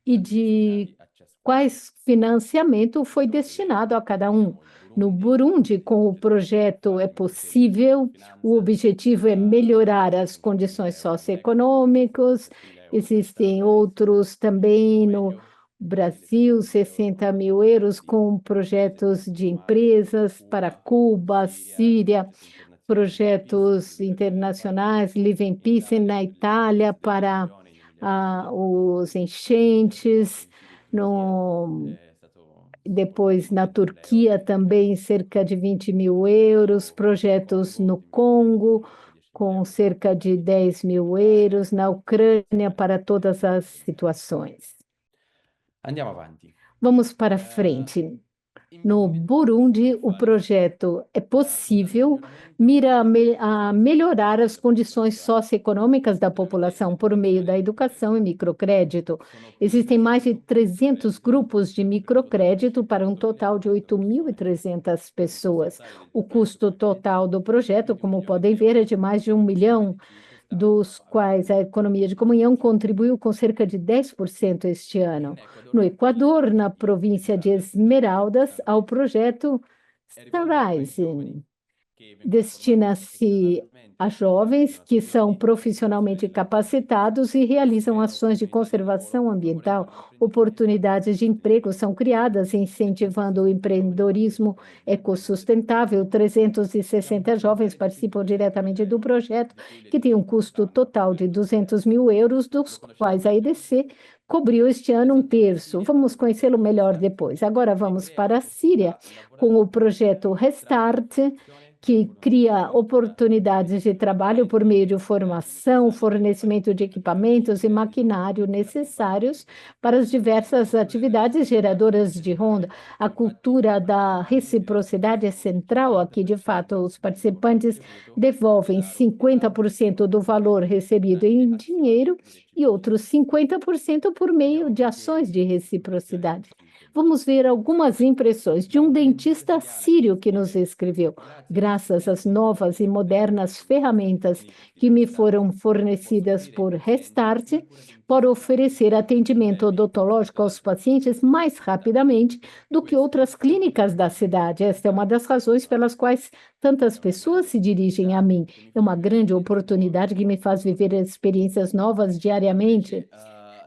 e de quais financiamento foi destinado a cada um. No Burundi, com o projeto É Possível, o objetivo é melhorar as condições socioeconômicas. Existem outros também no Brasil, 60 mil euros com projetos de empresas para Cuba, Síria, projetos internacionais, Live in Peace na Itália para os enchentes, depois na Turquia também cerca de 20 mil euros, projetos no Congo com cerca de 10 mil euros, na Ucrânia para todas as situações. Andiamo avanti. Vamos para frente. No Burundi, o projeto É Possível mira a melhorar as condições socioeconômicas da população por meio da educação e microcrédito. Existem mais de 300 grupos de microcrédito para um total de 8.300 pessoas. O custo total do projeto, como podem ver, é de mais de 1 milhão, dos quais a economia de comunhão contribuiu com cerca de 10% este ano. No Equador, na província de Esmeraldas, há o projeto Sunrise destina-se a jovens que são profissionalmente capacitados e realizam ações de conservação ambiental. Oportunidades de emprego são criadas, incentivando o empreendedorismo ecossustentável. 360 jovens participam diretamente do projeto, que tem um custo total de 200 mil euros, dos quais a EDC cobriu este ano um terço. Vamos conhecê-lo melhor depois. Agora vamos para a Síria, com o projeto Restart, que cria oportunidades de trabalho por meio de formação, fornecimento de equipamentos e maquinário necessários para as diversas atividades geradoras de renda. A cultura da reciprocidade é central aqui. De fato, os participantes devolvem 50% do valor recebido em dinheiro e outros 50% por meio de ações de reciprocidade. Vamos ver algumas impressões de um dentista sírio que nos escreveu. Graças às novas e modernas ferramentas que me foram fornecidas por Restart, para oferecer atendimento odontológico aos pacientes mais rapidamente do que outras clínicas da cidade. Esta é uma das razões pelas quais tantas pessoas se dirigem a mim. É uma grande oportunidade que me faz viver experiências novas diariamente.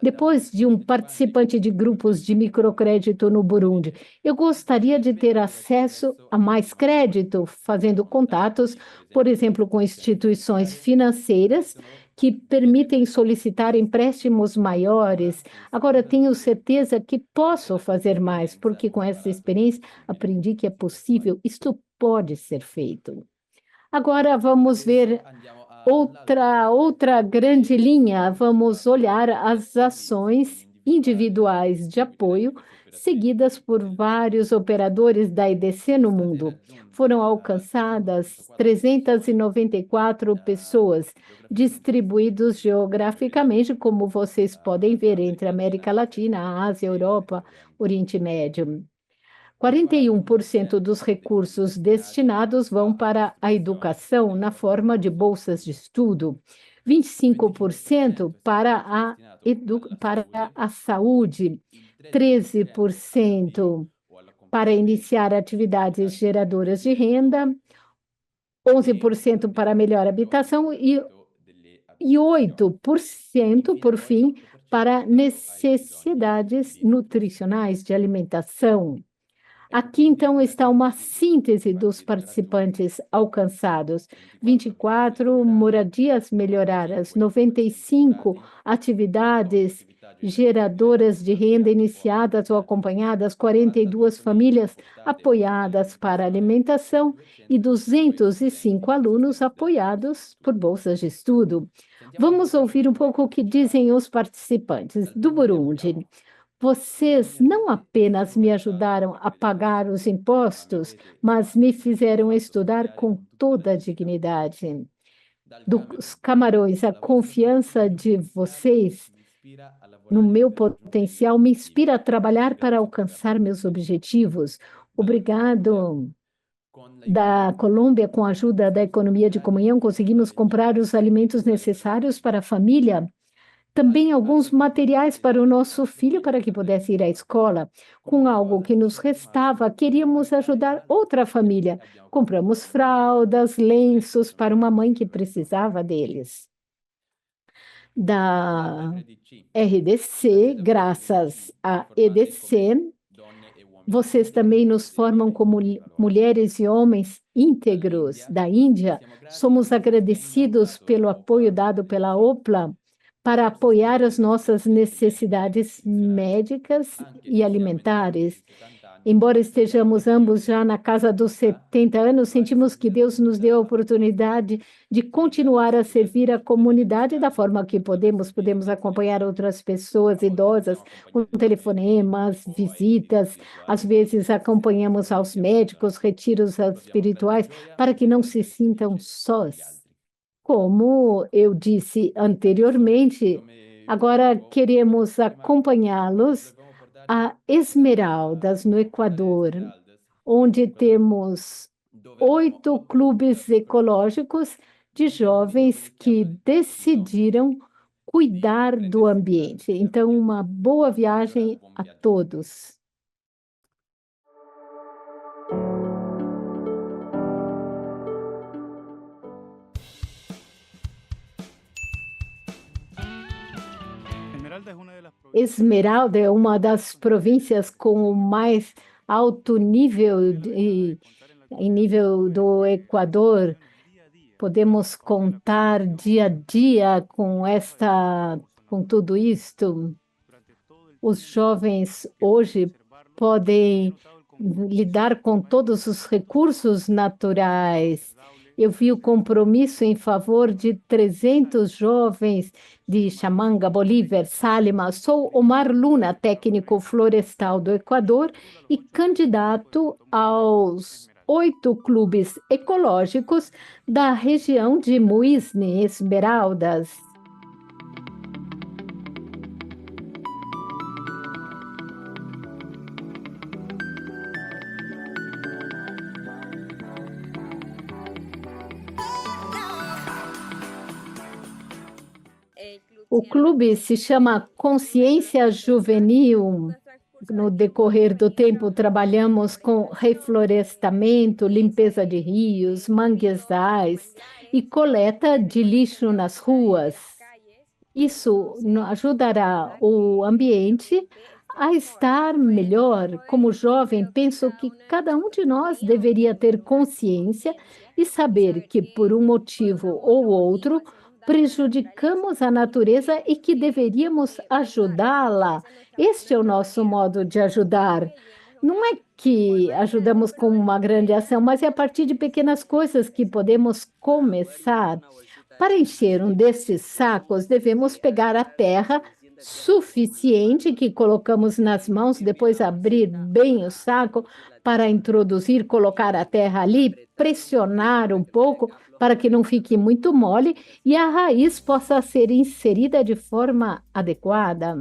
Depois de um participante de grupos de microcrédito no Burundi, eu gostaria de ter acesso a mais crédito, fazendo contatos, por exemplo, com instituições financeiras que permitem solicitar empréstimos maiores. Agora, tenho certeza que posso fazer mais, porque com essa experiência aprendi que é possível, isto pode ser feito. Agora vamos ver outra grande linha. Vamos olhar as ações individuais de apoio seguidas por vários operadores da EDC no mundo. Foram alcançadas 394 pessoas, distribuídos geograficamente, como vocês podem ver, entre América Latina, Ásia, Europa, Oriente Médio. 41% dos recursos destinados vão para a educação na forma de bolsas de estudo, 25% para a saúde, 13% para iniciar atividades geradoras de renda, 11% para melhor habitação e 8%, por fim, para necessidades nutricionais de alimentação. Aqui, então, está uma síntese dos participantes alcançados. 24 moradias melhoradas, 95 atividades geradoras de renda iniciadas ou acompanhadas, 42 famílias apoiadas para alimentação e 205 alunos apoiados por bolsas de estudo. Vamos ouvir um pouco o que dizem os participantes do Burundi. Vocês não apenas me ajudaram a pagar os impostos, mas me fizeram estudar com toda a dignidade. Dos Camarões, a confiança de vocês no meu potencial me inspira a trabalhar para alcançar meus objetivos. Obrigado. Da Colômbia, com a ajuda da economia de comunhão, conseguimos comprar os alimentos necessários para a família. Também alguns materiais para o nosso filho, para que pudesse ir à escola. Com algo que nos restava, queríamos ajudar outra família. Compramos fraldas, lenços para uma mãe que precisava deles. Da RDC, graças à EDC, vocês também nos formam como mulheres e homens íntegros da Índia. Somos agradecidos pelo apoio dado pela OPLA para apoiar as nossas necessidades médicas e alimentares. Embora estejamos ambos já na casa dos 70 anos, sentimos que Deus nos deu a oportunidade de continuar a servir a comunidade da forma que podemos. Podemos acompanhar outras pessoas idosas com telefonemas, visitas, às vezes acompanhamos aos médicos, retiros espirituais, para que não se sintam sós. Como eu disse anteriormente, agora queremos acompanhá-los a Esmeraldas, no Equador, onde temos 8 clubes ecológicos de jovens que decidiram cuidar do ambiente. Então, uma boa viagem a todos. Esmeralda é uma das províncias com o mais alto nível em nível do Equador. Podemos contar dia a dia com tudo isto. Os jovens hoje podem lidar com todos os recursos naturais. Eu vi o compromisso em favor de 300 jovens de Chamanga, Bolívar, Salima. Sou Omar Luna, técnico florestal do Equador e candidato aos 8 clubes ecológicos da região de Muisne, Esmeraldas. O clube se chama Consciência Juvenil. No decorrer do tempo, trabalhamos com reflorestamento, limpeza de rios, manguezais e coleta de lixo nas ruas. Isso ajudará o ambiente a estar melhor. Como jovem, penso que cada um de nós deveria ter consciência e saber que, por um motivo ou outro, prejudicamos a natureza e que deveríamos ajudá-la. Este é o nosso modo de ajudar. Não é que ajudamos com uma grande ação, mas é a partir de pequenas coisas que podemos começar. Para encher um desses sacos, devemos pegar a terra suficiente que colocamos nas mãos, depois abrir bem o saco para introduzir, colocar a terra ali, pressionar um pouco para que não fique muito mole e a raiz possa ser inserida de forma adequada.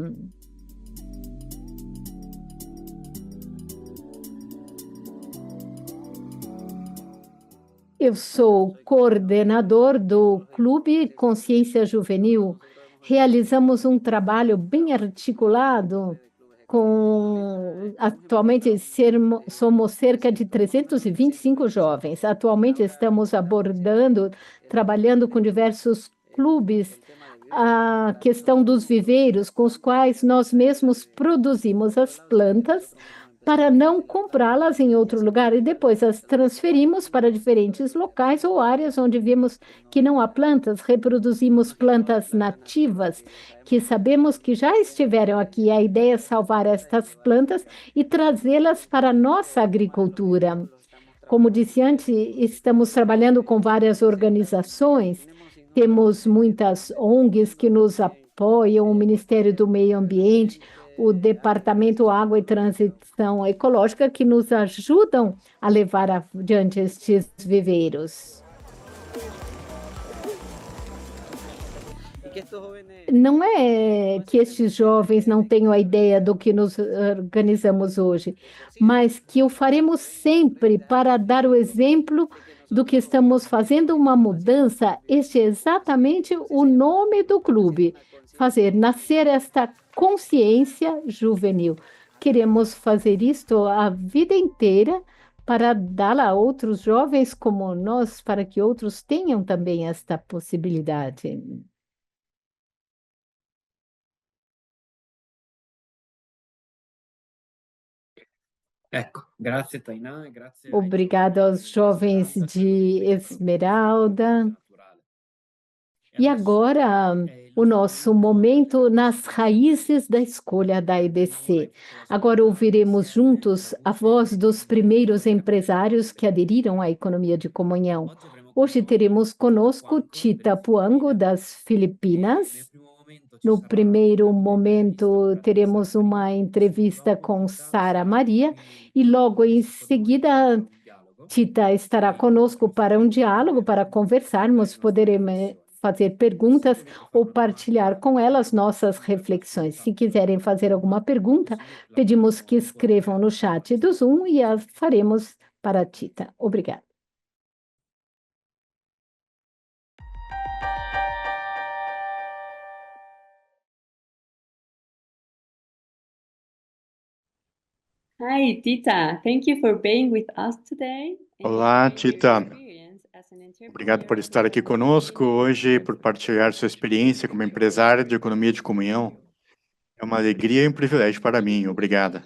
Eu sou coordenador do Clube Consciência Juvenil. Realizamos um trabalho bem articulado atualmente somos cerca de 325 jovens. Atualmente estamos trabalhando com diversos clubes, a questão dos viveiros, com os quais nós mesmos produzimos as plantas para não comprá-las em outro lugar e depois as transferimos para diferentes locais ou áreas onde vimos que não há plantas, reproduzimos plantas nativas que sabemos que já estiveram aqui. A ideia é salvar estas plantas e trazê-las para a nossa agricultura. Como disse antes, estamos trabalhando com várias organizações, temos muitas ONGs que nos apoiam, o Ministério do Meio Ambiente, o Departamento Água e Transição Ecológica, que nos ajudam a levar adiante estes viveiros. Não é que estes jovens não tenham a ideia do que nos organizamos hoje, mas que o faremos sempre para dar o exemplo do que estamos fazendo uma mudança. Este é exatamente o nome do clube, fazer nascer esta consciência juvenil. Queremos fazer isto a vida inteira para dar a outros jovens como nós, para que outros tenham também esta possibilidade. Grazie Tainá, grazie. Obrigado aos jovens de Esmeralda. E agora, o nosso momento nas raízes da escolha da EBC. Agora ouviremos juntos a voz dos primeiros empresários que aderiram à economia de comunhão. Hoje teremos conosco Tita Puango, das Filipinas. No primeiro momento, teremos uma entrevista com Sara Maria e logo em seguida, Tita estará conosco para um diálogo, para conversarmos, poderemos fazer perguntas ou partilhar com elas nossas reflexões. Se quiserem fazer alguma pergunta, pedimos que escrevam no chat do Zoom e as faremos para a Tita. Obrigada. Hi, Tita. Thank you for being with us today. Olá, Tita. Obrigado por estar aqui conosco hoje, por partilhar sua experiência como empresária de economia de comunhão. É uma alegria e um privilégio para mim. Obrigada.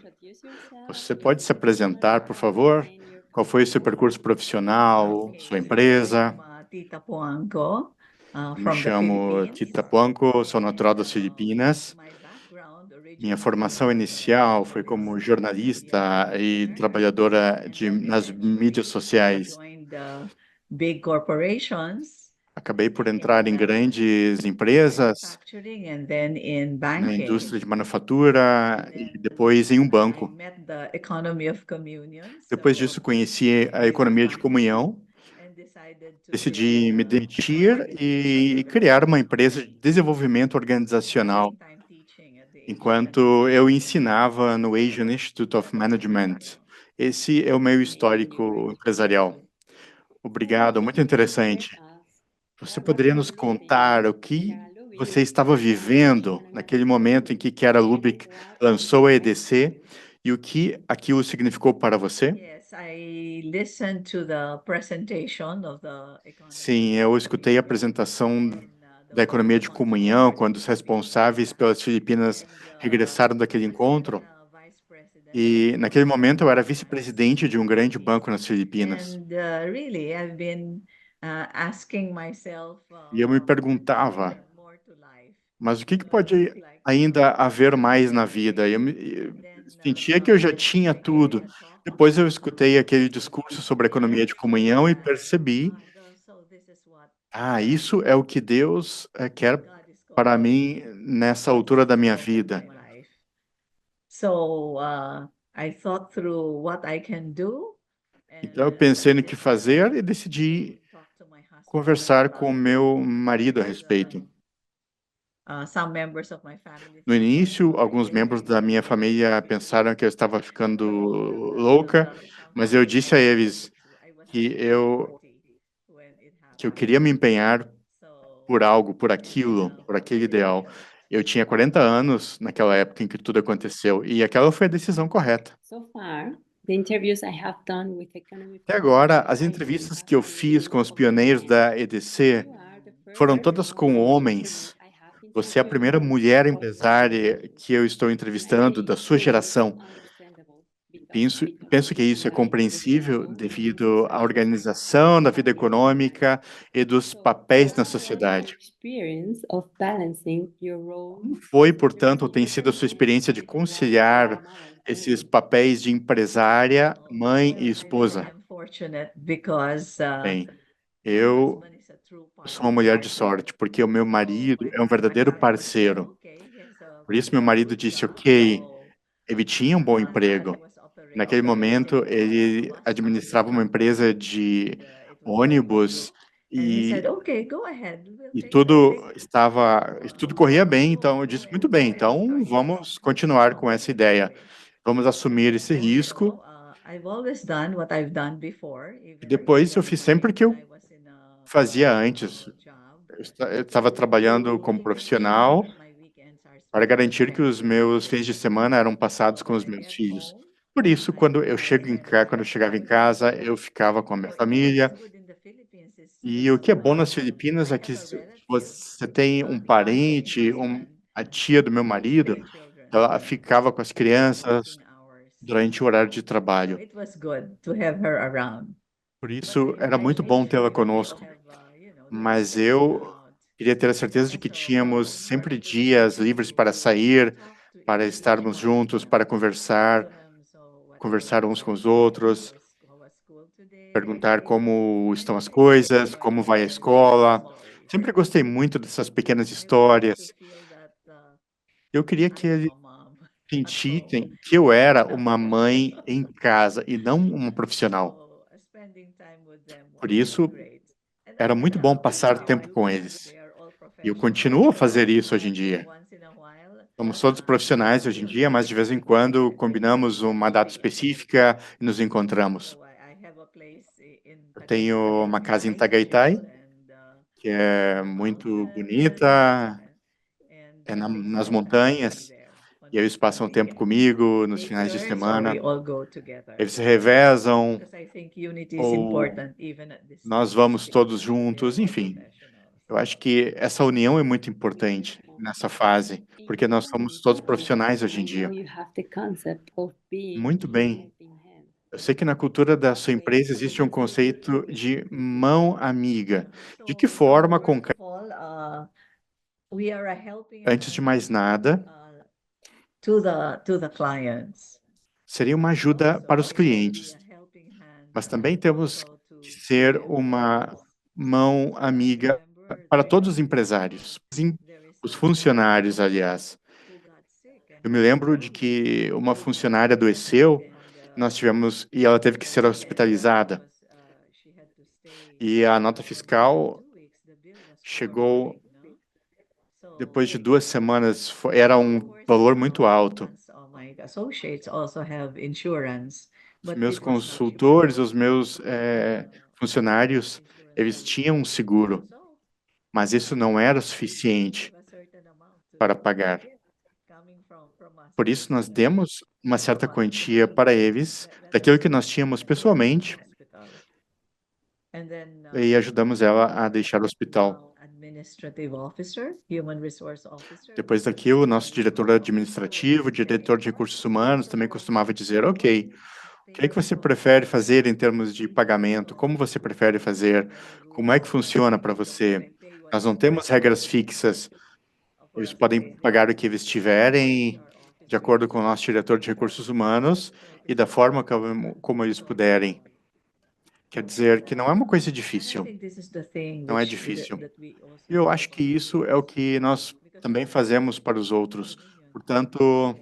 Você pode se apresentar, por favor? Qual foi o seu percurso profissional, sua empresa? Tita Poangco, Me from the chamo Philippines. Tita Poangco, sou natural das Filipinas. My background Minha originally formação inicial foi como jornalista e trabalhadora nas mídias sociais. joined the big corporations, Acabei por entrar em grandes empresas, manufacturing, and then in na banking. indústria de manufatura e depois em um I banco. met the economy of communion, Depois so disso, conheci a economia de comunhão, and decided to decidi me create demitir e criar uma empresa de desenvolvimento organizacional, time teaching at the enquanto eu ensinava no Asian Institute of Management. Esse é o meu histórico empresarial. Obrigado, muito interessante. Você poderia nos contar o que você estava vivendo naquele momento em que Chiara Lubich lançou a EDC e o que aquilo significou para você? Yes, I listened to the presentation of the economy. Sim, eu escutei a apresentação da economia de comunhão quando os responsáveis pelas Filipinas regressaram daquele encontro. E naquele momento eu era vice-presidente de um grande banco nas Filipinas. And really, I've been asking myself. E eu me perguntava, More to life. mas o que pode ainda haver mais na vida? Eu sentia que eu já tinha tudo. Depois eu escutei aquele discurso sobre a economia de comunhão e percebi, isso é o que Deus quer para mim nessa altura da minha vida. So I thought through what I can do. Então eu pensei no que fazer e decidi conversar com meu marido a respeito. No início, alguns membros da minha família pensaram que eu estava ficando louca, mas eu disse a eles que eu queria me empenhar por algo, por aquilo, por aquele ideal. Eu tinha 40 anos naquela época em que tudo aconteceu, e aquela foi a decisão correta. Até agora, as entrevistas que eu fiz com os pioneiros da EDC foram todas com homens. Você é a primeira mulher empresária que eu estou entrevistando da sua geração. Penso que isso é compreensível devido à organização da vida econômica e dos papéis na sociedade. Como foi, portanto, tem sido a sua experiência de conciliar esses papéis de empresária, mãe e esposa? Bem, eu sou uma mulher de sorte, porque o meu marido é um verdadeiro parceiro. Por isso, meu marido disse, ok, ele tinha um bom emprego. Naquele momento, ele administrava uma empresa de ônibus e tudo corria bem, então eu disse, muito bem, então vamos continuar com essa ideia. Vamos assumir esse risco. E depois eu fiz sempre o que eu fazia antes. Eu estava trabalhando como profissional para garantir que os meus fins de semana eram passados com os meus filhos. Por isso, quando eu chegava em casa, eu ficava com a minha família. E o que é bom nas Filipinas é que você tem um parente, a tia do meu marido, ela ficava com as crianças durante o horário de trabalho. Por isso, era muito bom tê-la conosco. Mas eu queria ter a certeza de que tínhamos sempre dias livres para sair, para estarmos juntos, para conversar uns com os outros, perguntar como estão as coisas, como vai a escola. Sempre gostei muito dessas pequenas histórias. Eu queria que eles sentissem que eu era uma mãe em casa e não uma profissional. Por isso, era muito bom passar tempo com eles. E eu continuo a fazer isso hoje em dia. Somos todos profissionais hoje em dia, mas de vez em quando combinamos uma data específica e nos encontramos. Eu tenho uma casa em Tagaytay, que é muito bonita, é nas montanhas, e eles passam tempo comigo nos finais de semana. Eles se revezam, ou nós vamos todos juntos, enfim. Eu acho que essa união é muito importante. nessa fase, porque nós somos todos profissionais hoje em dia. Muito bem. Eu sei que na cultura da sua empresa existe um conceito de mão amiga. De que forma, antes de mais nada, to the clients. seria uma ajuda para os clientes, mas também temos que ser uma mão amiga para todos os empresários, os funcionários, aliás. Eu me lembro de que uma funcionária adoeceu, nós tivemos, e ela teve que ser hospitalizada. E a nota fiscal chegou depois de 2 semanas, era um valor muito alto. Os meus consultores, os meus funcionários, eles tinham um seguro, mas isso não era suficiente para pagar. Por isso, nós demos uma certa quantia para eles, daquilo que nós tínhamos pessoalmente, e ajudamos ela a deixar o hospital. Depois daquilo, o nosso diretor administrativo, diretor de recursos humanos, também costumava dizer, ok, o que é que você prefere fazer em termos de pagamento? Como você prefere fazer? Como é que funciona para você? Nós não temos regras fixas. Eles podem pagar o que eles tiverem, de acordo com o nosso diretor de recursos humanos, e da forma como eles puderem. Quer dizer que não é uma coisa difícil. Não é difícil. E eu acho que isso é o que nós também fazemos para os outros. Portanto,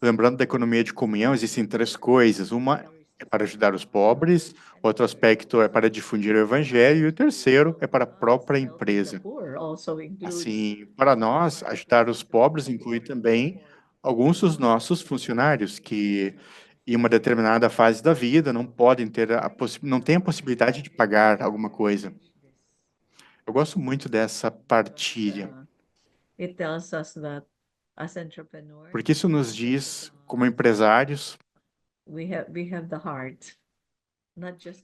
lembrando da economia de comunhão, existem 3 coisas. Uma é para ajudar os pobres, outro aspecto é para difundir o evangelho, e o terceiro é para a própria empresa. Assim, para nós, ajudar os pobres inclui também alguns dos nossos funcionários que, em uma determinada fase da vida, não podem ter não têm a possibilidade de pagar alguma coisa. Eu gosto muito dessa partilha, porque isso nos diz, como empresários,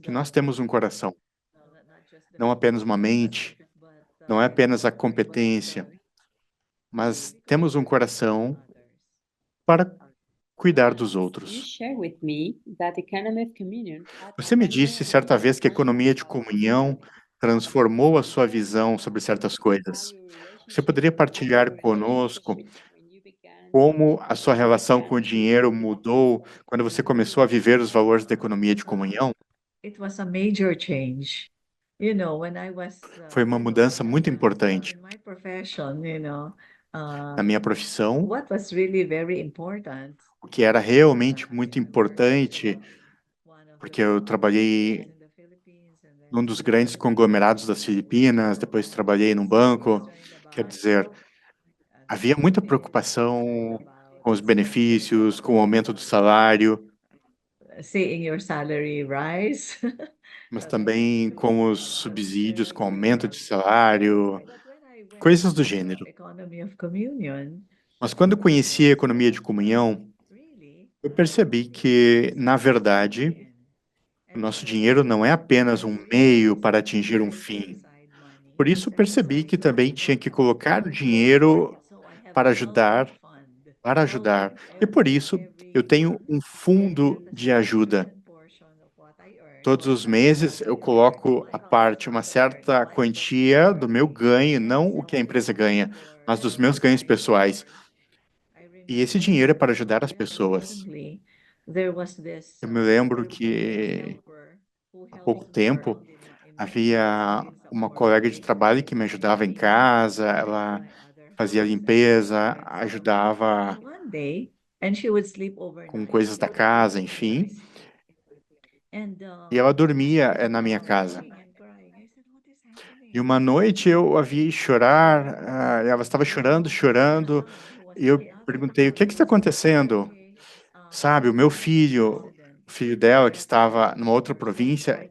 que nós temos um coração, não apenas uma mente, não é apenas a competência, mas temos um coração para cuidar dos outros. Você me disse certa vez que a economia de comunhão transformou a sua visão sobre certas coisas. Você poderia partilhar conosco como a sua relação com o dinheiro mudou quando você começou a viver os valores da economia de comunhão? Foi uma mudança muito importante. Na minha profissão, o que era realmente muito importante, porque eu trabalhei num dos grandes conglomerados das Filipinas, depois trabalhei num banco, quer dizer, havia muita preocupação com os benefícios, com o aumento do salário, mas também com os subsídios, com o aumento de salário, coisas do gênero. Mas quando eu conheci a economia de comunhão, eu percebi que, na verdade, o nosso dinheiro não é apenas um meio para atingir um fim. Por isso, percebi que também tinha que colocar o dinheiro para ajudar, E por isso, eu tenho um fundo de ajuda. Todos os meses, eu coloco à parte uma certa quantia do meu ganho, não o que a empresa ganha, mas dos meus ganhos pessoais. E esse dinheiro é para ajudar as pessoas. Eu me lembro que, há pouco tempo, havia uma colega de trabalho que me ajudava em casa, ela fazia limpeza, ajudava com coisas da casa, enfim. E ela dormia na minha casa. E uma noite eu a vi chorar, ela estava chorando, e eu perguntei, o que está acontecendo? Sabe, o meu filho, o filho dela, que estava numa outra província,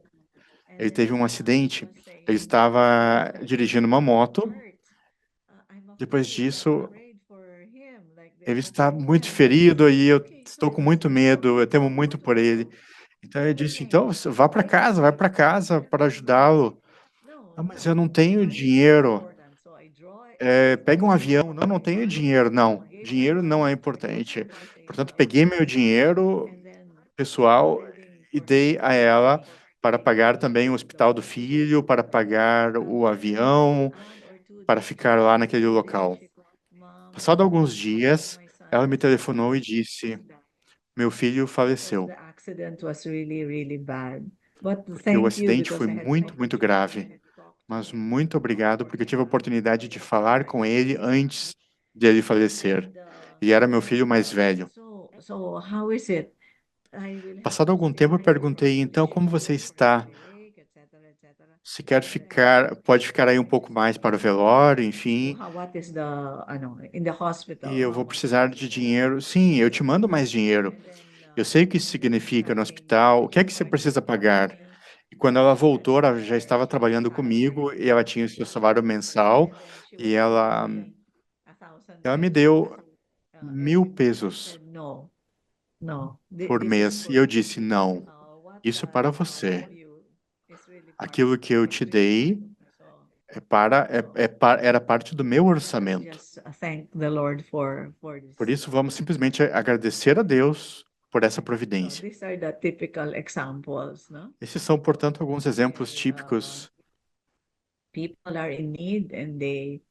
ele teve um acidente. Ele estava dirigindo uma moto. Depois disso, ele está muito ferido e eu estou com muito medo, eu temo muito por ele. Então, eu disse, então, vai para casa para ajudá-lo. Ah, mas eu não tenho dinheiro. pegue um avião. Não, não tenho dinheiro, não. Dinheiro não é importante. Portanto, peguei meu dinheiro pessoal e dei a ela para pagar também o hospital do filho, para pagar o avião, para ficar lá naquele local. Passado alguns dias, ela me telefonou e disse: meu filho faleceu, The accident was really, really bad. But porque o thank you acidente because foi I had muito, muito grave. Mas muito obrigado, porque eu tive a oportunidade de falar com ele antes de ele falecer. Ele era meu filho mais velho. So how is it? I will have Passado to algum stay tempo, eu here perguntei, or então, we como should você go for está? a break, etc. Se quer ficar, pode ficar aí um pouco mais para o velório, enfim, What is the, in the hospital? e eu vou precisar de dinheiro. Sim, eu te mando mais dinheiro. Eu sei o que isso significa no hospital. O que é que você precisa pagar? E quando ela voltou, ela já estava trabalhando comigo e ela tinha o seu salário mensal e ela me deu 1.000 pesos No, no. por mês. E eu disse, não, isso é para você. Aquilo que eu te dei era parte do meu orçamento. Just thank the Lord for this. Por isso, vamos simplesmente agradecer a Deus por essa providência. These are the typical examples, no? Esses são, portanto, alguns exemplos típicos People are in need and they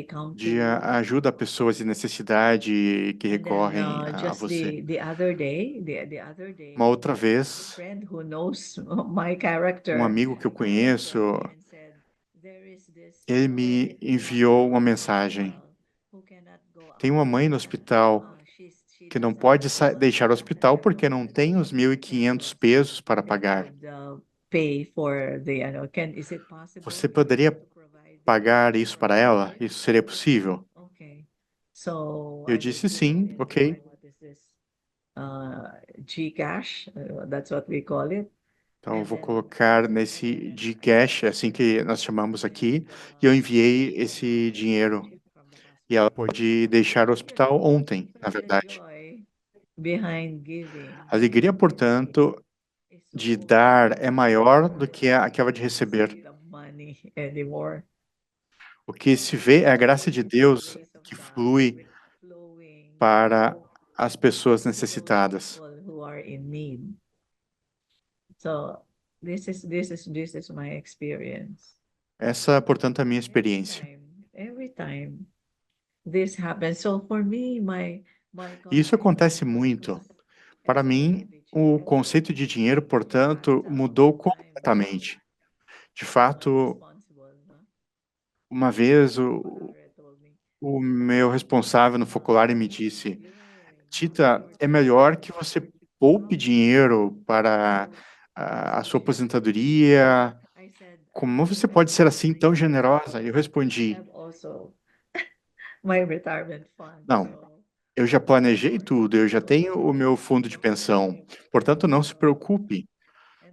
come to de you. ajuda a pessoas em necessidade que And then, recorrem a just você. the other day, the other day, Uma outra a vez, friend who knows my character um amigo que eu conheço, and said, there is this ele me enviou uma mensagem. who cannot go Tem uma mãe no hospital que não pode deixar o hospital porque não tem os 1.500 pesos para pagar. pay for the, is it possible Você poderia to provide pagar isso para ela? Isso seria possível? Okay. So Eu I disse will sim, put in ok. what is this? Gcash, that's what we call it. Então, eu vou colocar nesse Gcash, é assim que nós chamamos aqui, e eu enviei esse dinheiro. E ela pôde deixar o hospital ontem, na verdade. Joy behind giving A alegria, portanto, de dar é maior do que aquela de receber. the money anymore. O que se vê é a graça de Deus que flui Flowing para as pessoas necessitadas. people who are in need. So this is my experience. Essa, portanto, é a minha experiência. Every time this happens. So for me, my E isso acontece muito. Para mim, o conceito de dinheiro, portanto, mudou completamente. De fato, uma vez o meu responsável no Focolare me disse, Tita, é melhor que você poupe dinheiro para a sua aposentadoria. Como você pode ser assim tão generosa? Eu respondi, also my retirement fund. não, eu já planejei tudo, eu já tenho o meu fundo de pensão. Portanto, não se preocupe.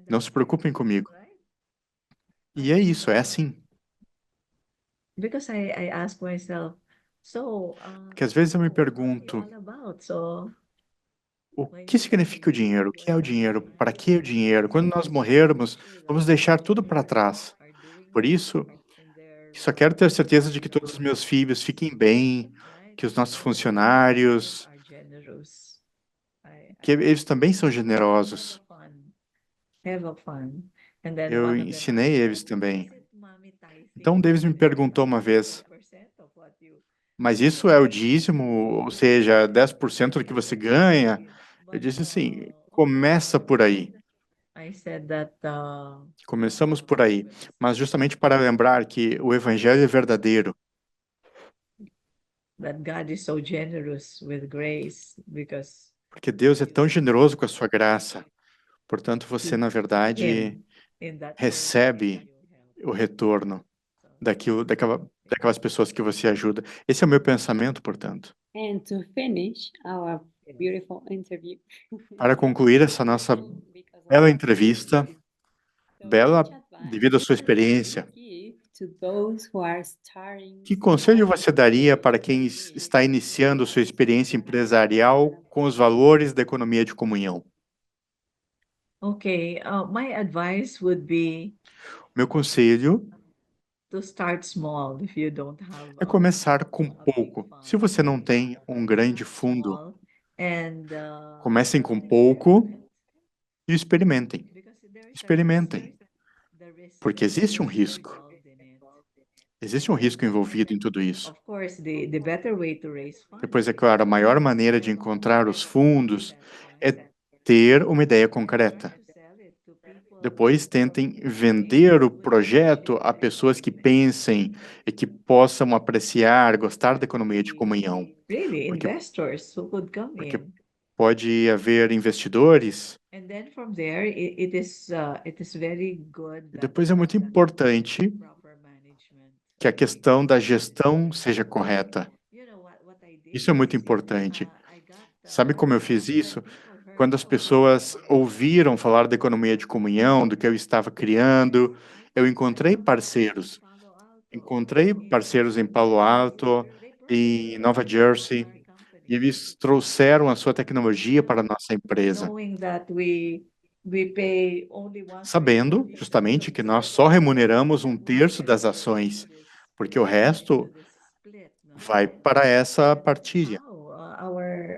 Não se preocupem comigo. E é isso, é assim. Because I ask myself, so Porque às vezes eu me pergunto, all about? So o que significa o dinheiro? O que é o dinheiro? Para que o dinheiro? Quando nós morrermos, vamos deixar tudo para trás. Por isso, só quero ter certeza de que todos os meus filhos fiquem bem, que os nossos funcionários, are generous. que eles também são generosos. Have a fun. And then Eu one of them ensinei asked, eles também. "Is it mommy tithing?" Então, Davis me perguntou uma vez, 10% of what you mas isso é o dízimo, ou seja, 10% do que você ganha? Eu disse assim, começa por aí. I said that Começamos por aí. Mas justamente para lembrar que o evangelho é verdadeiro, God is so generous with grace because porque Deus é tão generoso com a sua graça. Portanto, você, na verdade, in that recebe o retorno daquelas pessoas que você ajuda. Esse é o meu pensamento, portanto. And to finish our beautiful interview. Para concluir essa nossa bela entrevista, bela devido à sua experiência, que conselho você daria para quem está iniciando sua experiência empresarial com os valores da economia de comunhão? Okay, my advice would be Meu conselho to start small if you don't have É começar com pouco. Se você não tem um grande fundo, small and comecem com pouco e experimentem. Experimentem, porque existe um risco. Existe um risco envolvido em tudo isso. of course the better way to raise funds Depois, é claro, a maior maneira de encontrar os fundos é ter uma ideia concreta. Depois, tentem vender o projeto a pessoas que pensem e que possam apreciar, gostar da economia de comunhão. really Porque- investors who could come porque in. Pode haver investidores, And then from there, it is very good e depois é muito importante proper management. que a questão da gestão seja correta. You know what I did Isso é muito was, importante. I got, Sabe como eu fiz isso? people heard Quando as about pessoas ouviram falar da economia de comunhão, do que eu estava criando, eu encontrei parceiros. Encontrei parceiros em Palo Alto, em Nova Jersey, e eles trouxeram a sua tecnologia para a nossa empresa, knowing that we pay only 1/3 sabendo justamente que nós só remuneramos 1/3 das ações, porque o resto vai para essa partilha.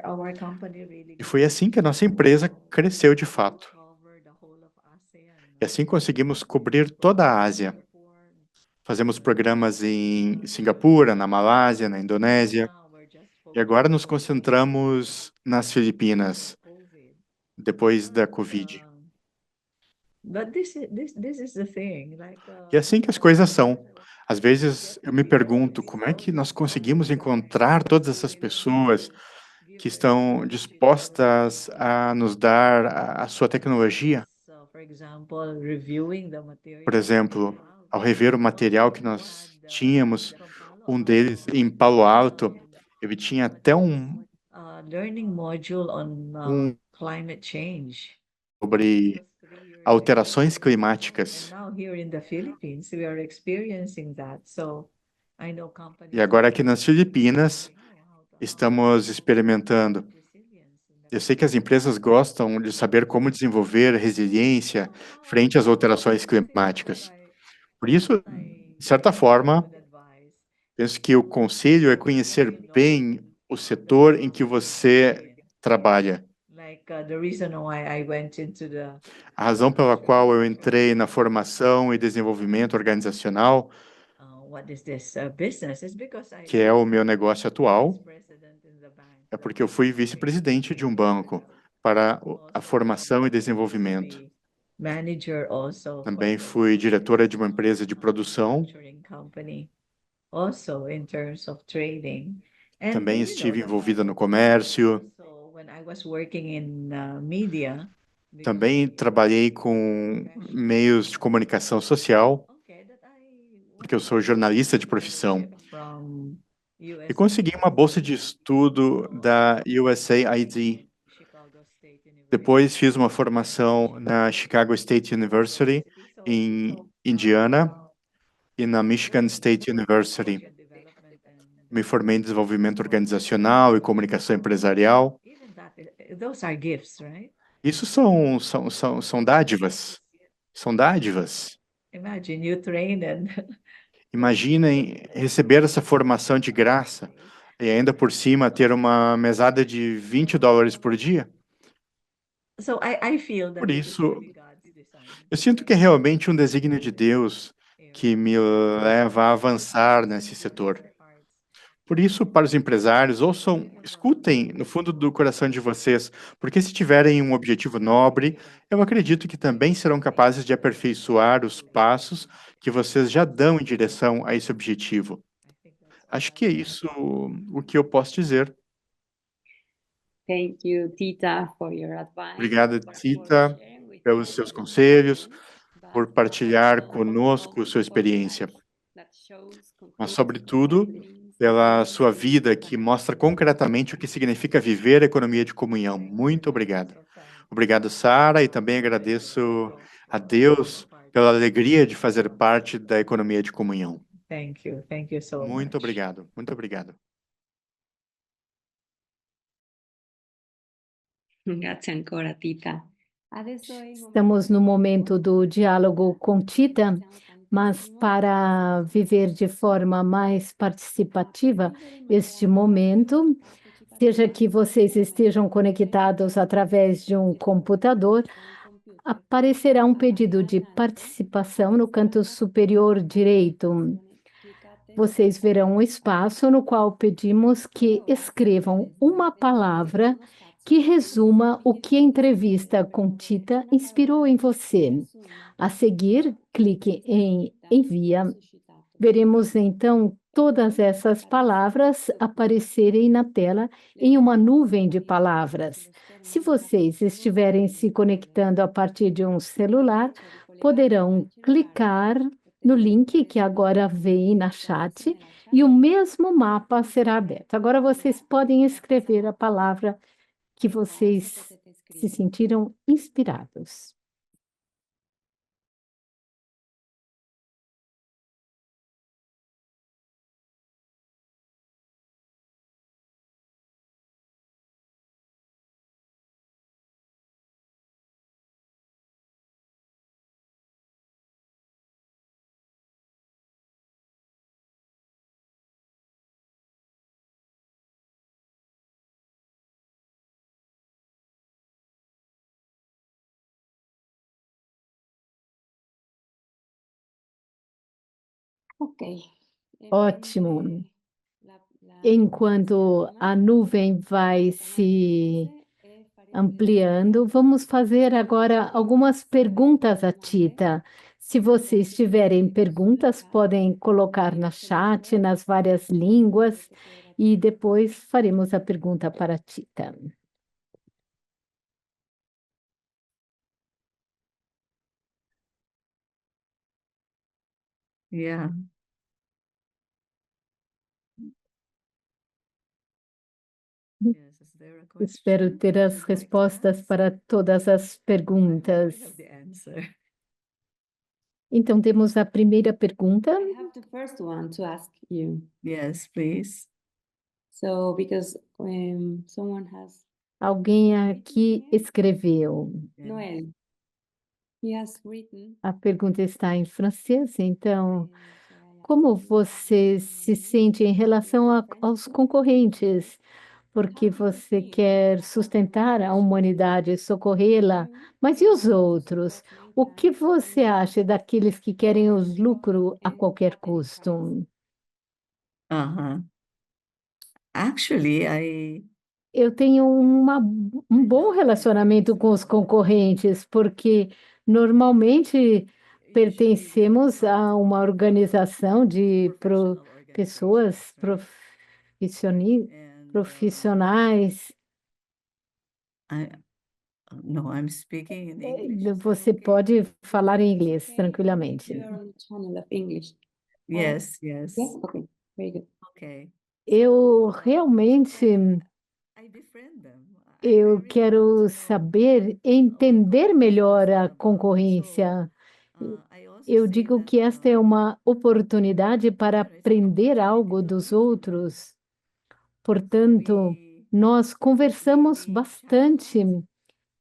Our company really E foi assim que a nossa empresa cresceu de fato. covered the whole of ASEAN. E assim conseguimos cobrir toda a Ásia. Fazemos programas em Singapura, na Malásia, na Indonésia. E agora nos concentramos nas Filipinas, depois da Covid. But this is the thing, like E é assim que as coisas são. Às vezes eu me pergunto como é que nós conseguimos encontrar todas essas pessoas que estão dispostas a nos dar a sua tecnologia. for example, reviewing the material. Por exemplo, ao rever o material que nós tínhamos, um deles em Palo Alto, ele tinha até Learning module on climate change. sobre alterações climáticas. And now here in the Philippines, we are experiencing that. So I know companies. E agora aqui nas Filipinas, estamos experimentando. Eu sei que as empresas gostam de saber como desenvolver resiliência frente às alterações climáticas. Por isso, de certa forma, penso que o conselho é conhecer bem o setor em que você trabalha. Like the reason why I went into the A razão pela qual eu entrei na formação e desenvolvimento organizacional, what is this business is because I que é o meu negócio atual, was president in the bank. é porque eu fui vice-presidente de um banco para a formação e desenvolvimento. Manager also. Também fui diretora de uma empresa de produção. Manufacturing company, also in terms of trading. And Também you know, estive the envolvida no market comércio. also, when I was working in media, Também trabalhei com meios de comunicação social, okay, that porque eu sou jornalista de profissão. from E consegui uma bolsa de estudo da USAID. Chicago State University. Depois fiz uma formação na Chicago State University, em Indiana, e na Michigan State University. Me formei em desenvolvimento organizacional e comunicação empresarial. Even that, those are gifts, right? Isso são dádivas. São dádivas. Imagine you train and Imaginem receber essa formação de graça e ainda por cima ter uma mesada de $20 por dia. so I feel that Por this is isso, really God's design. eu sinto que é realmente um desígnio de Deus que me leva a avançar nesse setor. Por isso, para os empresários, escutem no fundo do coração de vocês, porque se tiverem um objetivo nobre, eu acredito que também serão capazes de aperfeiçoar os passos que vocês já dão em direção a esse objetivo. Acho que é isso o que eu posso dizer. Thank you, Tita, for your advice. Obrigada, Tita, pelos seus conselhos, por partilhar conosco sua experiência, mas, sobretudo, pela sua vida que mostra concretamente o que significa viver a economia de comunhão. Muito obrigado. Obrigado, Sara, e também agradeço a Deus pela alegria de fazer parte da economia de comunhão. Thank you so much. Muito obrigado, muito obrigado. Grazie ancora, Tita. Estamos no momento do diálogo com Tita. Mas para viver de forma mais participativa este momento, seja que vocês estejam conectados através de um computador, aparecerá um pedido de participação no canto superior direito. Vocês verão um espaço no qual pedimos que escrevam uma palavra que resuma o que a entrevista com Tita inspirou em você. A seguir, clique em Envia. Veremos então todas essas palavras aparecerem na tela em uma nuvem de palavras. Se vocês estiverem se conectando a partir de um celular, poderão clicar no link que agora vem na chat e o mesmo mapa será aberto. Agora vocês podem escrever a palavra que vocês se sentiram inspirados. Ótimo. Enquanto a nuvem vai se ampliando, vamos fazer agora algumas perguntas a Tita. Se vocês tiverem perguntas, podem colocar na chat, nas várias línguas, e depois faremos a pergunta para a Tita. Yeah. Yes, is there a question? Espero ter as respostas para todas as perguntas. I have the answer. Então, temos a primeira pergunta. I have the first one to ask you. Yes, please. So, because someone has Alguém aqui escreveu. Yeah. Noel, he has written. A pergunta está em francês, então, como você se sente em relação aos concorrentes? Porque você quer sustentar a humanidade, socorrê-la, mas e os outros? O que você acha daqueles que querem os lucros a qualquer custo? Uh-huh. Actually, Eu tenho um bom relacionamento com os concorrentes, porque normalmente pertencemos a uma organização de pessoas profissionais. No, I'm speaking in English. Is that Você okay? pode falar em inglês tranquilamente. You are on the channel of English. Yes, yes. Yes, okay, very good. Okay. Eu realmente I befriend them. eu really quero want to know saber, entender melhor a concorrência. I also Eu say digo that, que esta é uma oportunidade para there is an aprender algo opportunity to dos learn. outros. Portanto, We nós conversamos we bastante,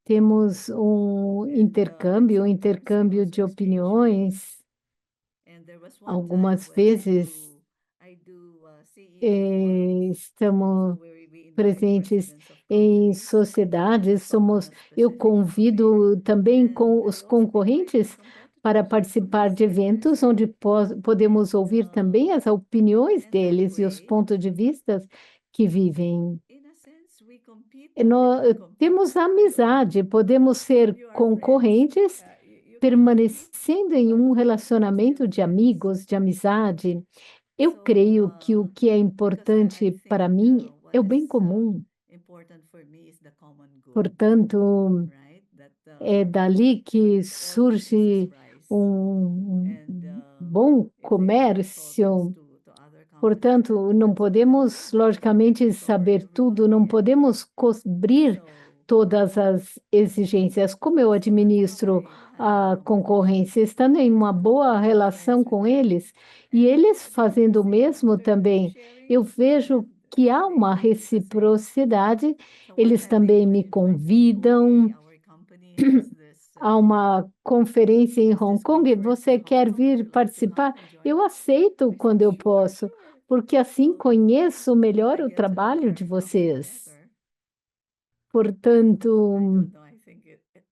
temos um and intercâmbio sometimes de also exchange opiniões. and there was one Algumas time when vezes I do CEO forums. estamos So we invite presentes presidents of em companies sociedades, from a eu specific convido topic, também com and os I also invite my concorrentes para competitors participar from de the same eventos onde podemos ouvir também as opiniões and that deles e os way, pontos de vista que vivem. in a sense, we compete, but we Nós don't compete. temos amizade, podemos ser You are friends. concorrentes, You permanecendo em um relacionamento de amigos, de amizade. Eu So, creio que o que é because I importante para think mim what é o bem is comum. important for me is the common good, Portanto, right? That é dali que all businesses surge rise. um And bom if they have comércio. consultants to other companies, Portanto, não podemos, logicamente, saber tudo, não podemos cobrir so todas as exigências. Como eu administro a concorrência, estando em uma boa relação com eles, e eles fazendo o mesmo também, eu vejo que há uma reciprocidade, eles também me convidam. a uma conferência em Hong Kong, você quer vir participar? Eu aceito quando eu posso, porque assim conheço melhor o trabalho de vocês. Portanto,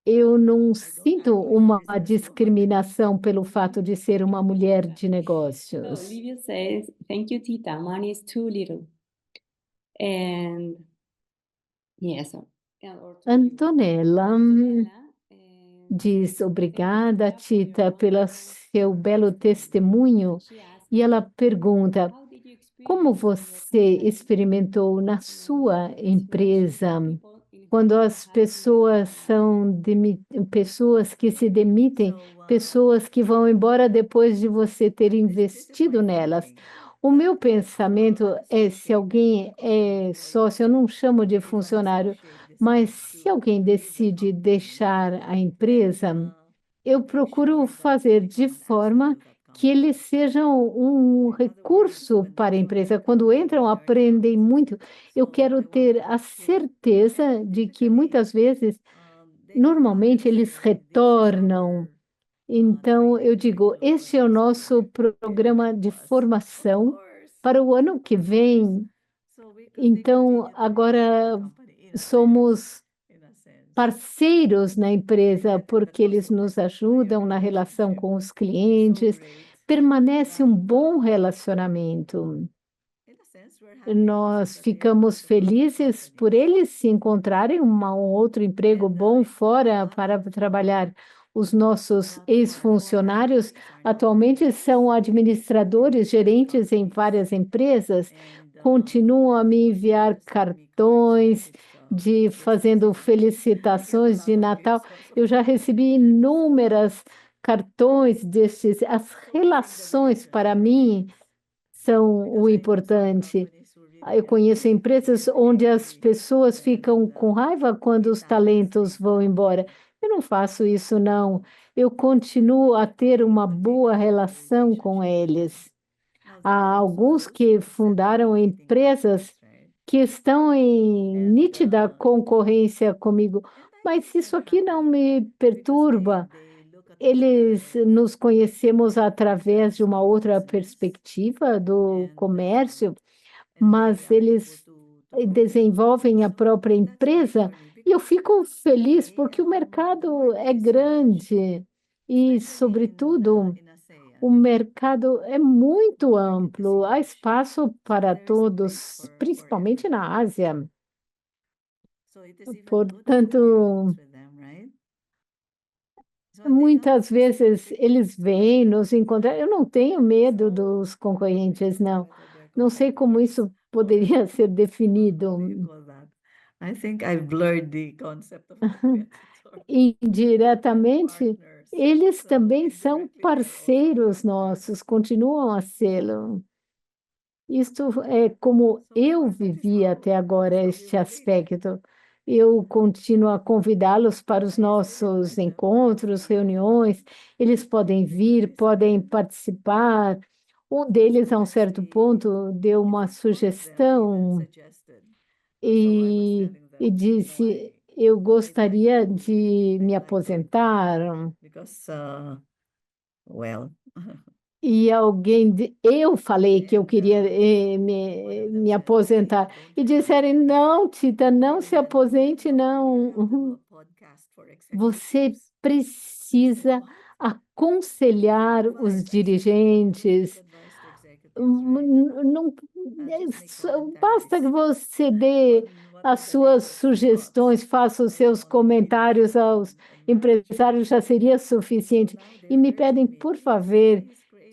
eu não sinto uma discriminação pelo fato de ser uma mulher de So negócios. Olivia says, thank you, Tita. Money is too little. And yes, Antonella Antonella, diz obrigada, Tita, pelo seu belo testemunho. she asked, E ela pergunta: how did you experience como in your você company experimentou na sua empresa people in quando Hong Kong as have pessoas são pessoas que se demitem, pessoas que vão embora depois de você ter investido nelas? O meu pensamento é, se alguém é sócio, eu não chamo de funcionário, mas se alguém decide deixar a empresa, eu procuro fazer de forma que eles sejam um recurso para a empresa. Quando entram, aprendem muito. Eu quero ter a certeza de que muitas vezes, normalmente, eles retornam. Então, eu digo, este é o nosso programa de formação para o ano que vem. Então, agora somos parceiros na empresa, porque eles nos ajudam na relação com os clientes. Permanece um bom relacionamento. Nós ficamos felizes por eles se encontrarem um outro emprego bom fora para trabalhar. Os nossos ex-funcionários atualmente são administradores, gerentes em várias empresas, continuam a me enviar cartões de fazendo felicitações de Natal. Eu já recebi inúmeras cartões destes. As relações para mim são o importante. Eu conheço empresas onde as pessoas ficam com raiva quando os talentos vão embora. Eu não faço isso, não. Eu continuo a ter uma boa relação com eles. Há alguns que fundaram empresas que estão em nítida concorrência comigo, mas isso aqui não me perturba. Eles nos conhecemos através de uma outra perspectiva do comércio, mas eles desenvolvem a própria empresa e eu fico feliz porque o mercado é grande e, sobretudo, o mercado é muito amplo, há espaço para todos, principalmente na Ásia. Portanto, muitas vezes eles vêm nos encontrar. Eu não tenho medo dos concorrentes, não. Não sei como isso poderia ser definido. I think I've blurred the concept of competitor. Indiretamente, eles também são parceiros nossos, continuam a sê-lo. Isto é como eu vivi até agora este aspecto. Eu continuo a convidá-los para os nossos encontros, reuniões. Eles podem vir, podem participar. Um deles, a um certo ponto, deu uma sugestão e disse: eu gostaria de me aposentar. Because, well, E eu falei que eu queria me aposentar. E disseram, não, Tita, não se aposente, não. Você precisa aconselhar os dirigentes. Não, basta que você dê as suas sugestões, faça os seus comentários aos empresários, já seria suficiente. E me pedem, por favor,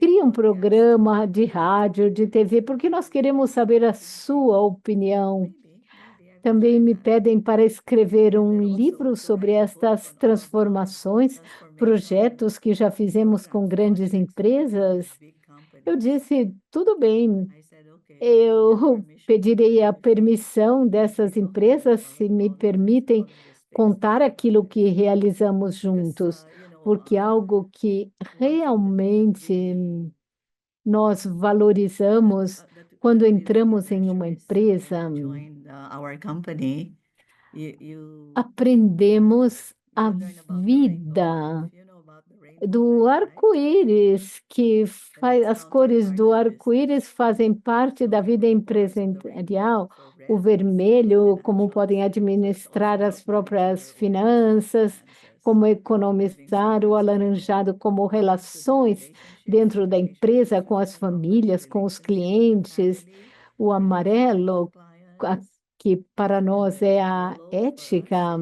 crie um programa de rádio, de TV, porque nós queremos saber a sua opinião. Também me pedem para escrever um livro sobre estas transformações, projetos que já fizemos com grandes empresas. Eu disse, tudo bem, eu pedirei a permissão dessas empresas, se me permitem contar aquilo que realizamos juntos, porque algo que realmente nós valorizamos quando entramos em uma empresa, aprendemos a vida do arco-íris, que faz, as cores do arco-íris fazem parte da vida empresarial. O vermelho, como podem administrar as próprias finanças, como economizar, o alaranjado, como relações dentro da empresa com as famílias, com os clientes, o amarelo, que para nós é a ética.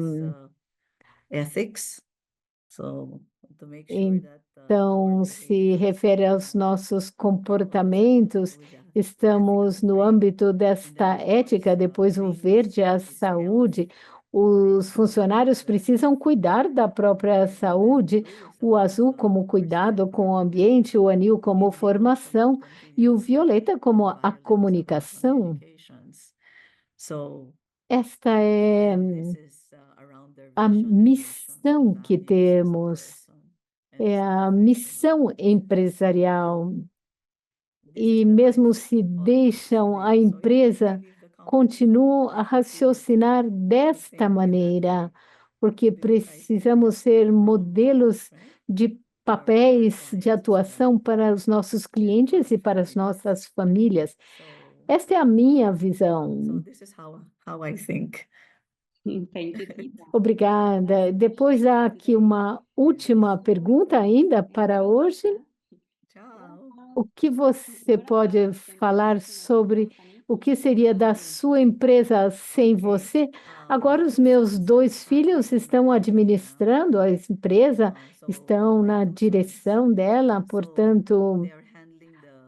Ethics. So to make sure that Então, se refere aos nossos comportamentos, estamos no âmbito desta ética, depois o verde é a saúde. Os funcionários precisam cuidar da própria saúde, o azul como cuidado com o ambiente, o anil como formação e o violeta como a comunicação. So Esta é this is around their a vision, missão que mission, values, temos, system, and é a so missão empresarial. E mesmo se deixam a empresa, continuam a raciocinar desta maneira, porque precisamos ser modelos de papéis de atuação para os nossos clientes e para as nossas famílias. Esta é a minha visão. so this is how I think. Thank you, Tita. Obrigada. Depois há aqui uma última pergunta ainda para hoje. Ciao. O que você pode falar sobre o que seria da sua empresa sem você? Agora, os meus 2 filhos estão administrando a empresa, estão na direção dela, portanto, They are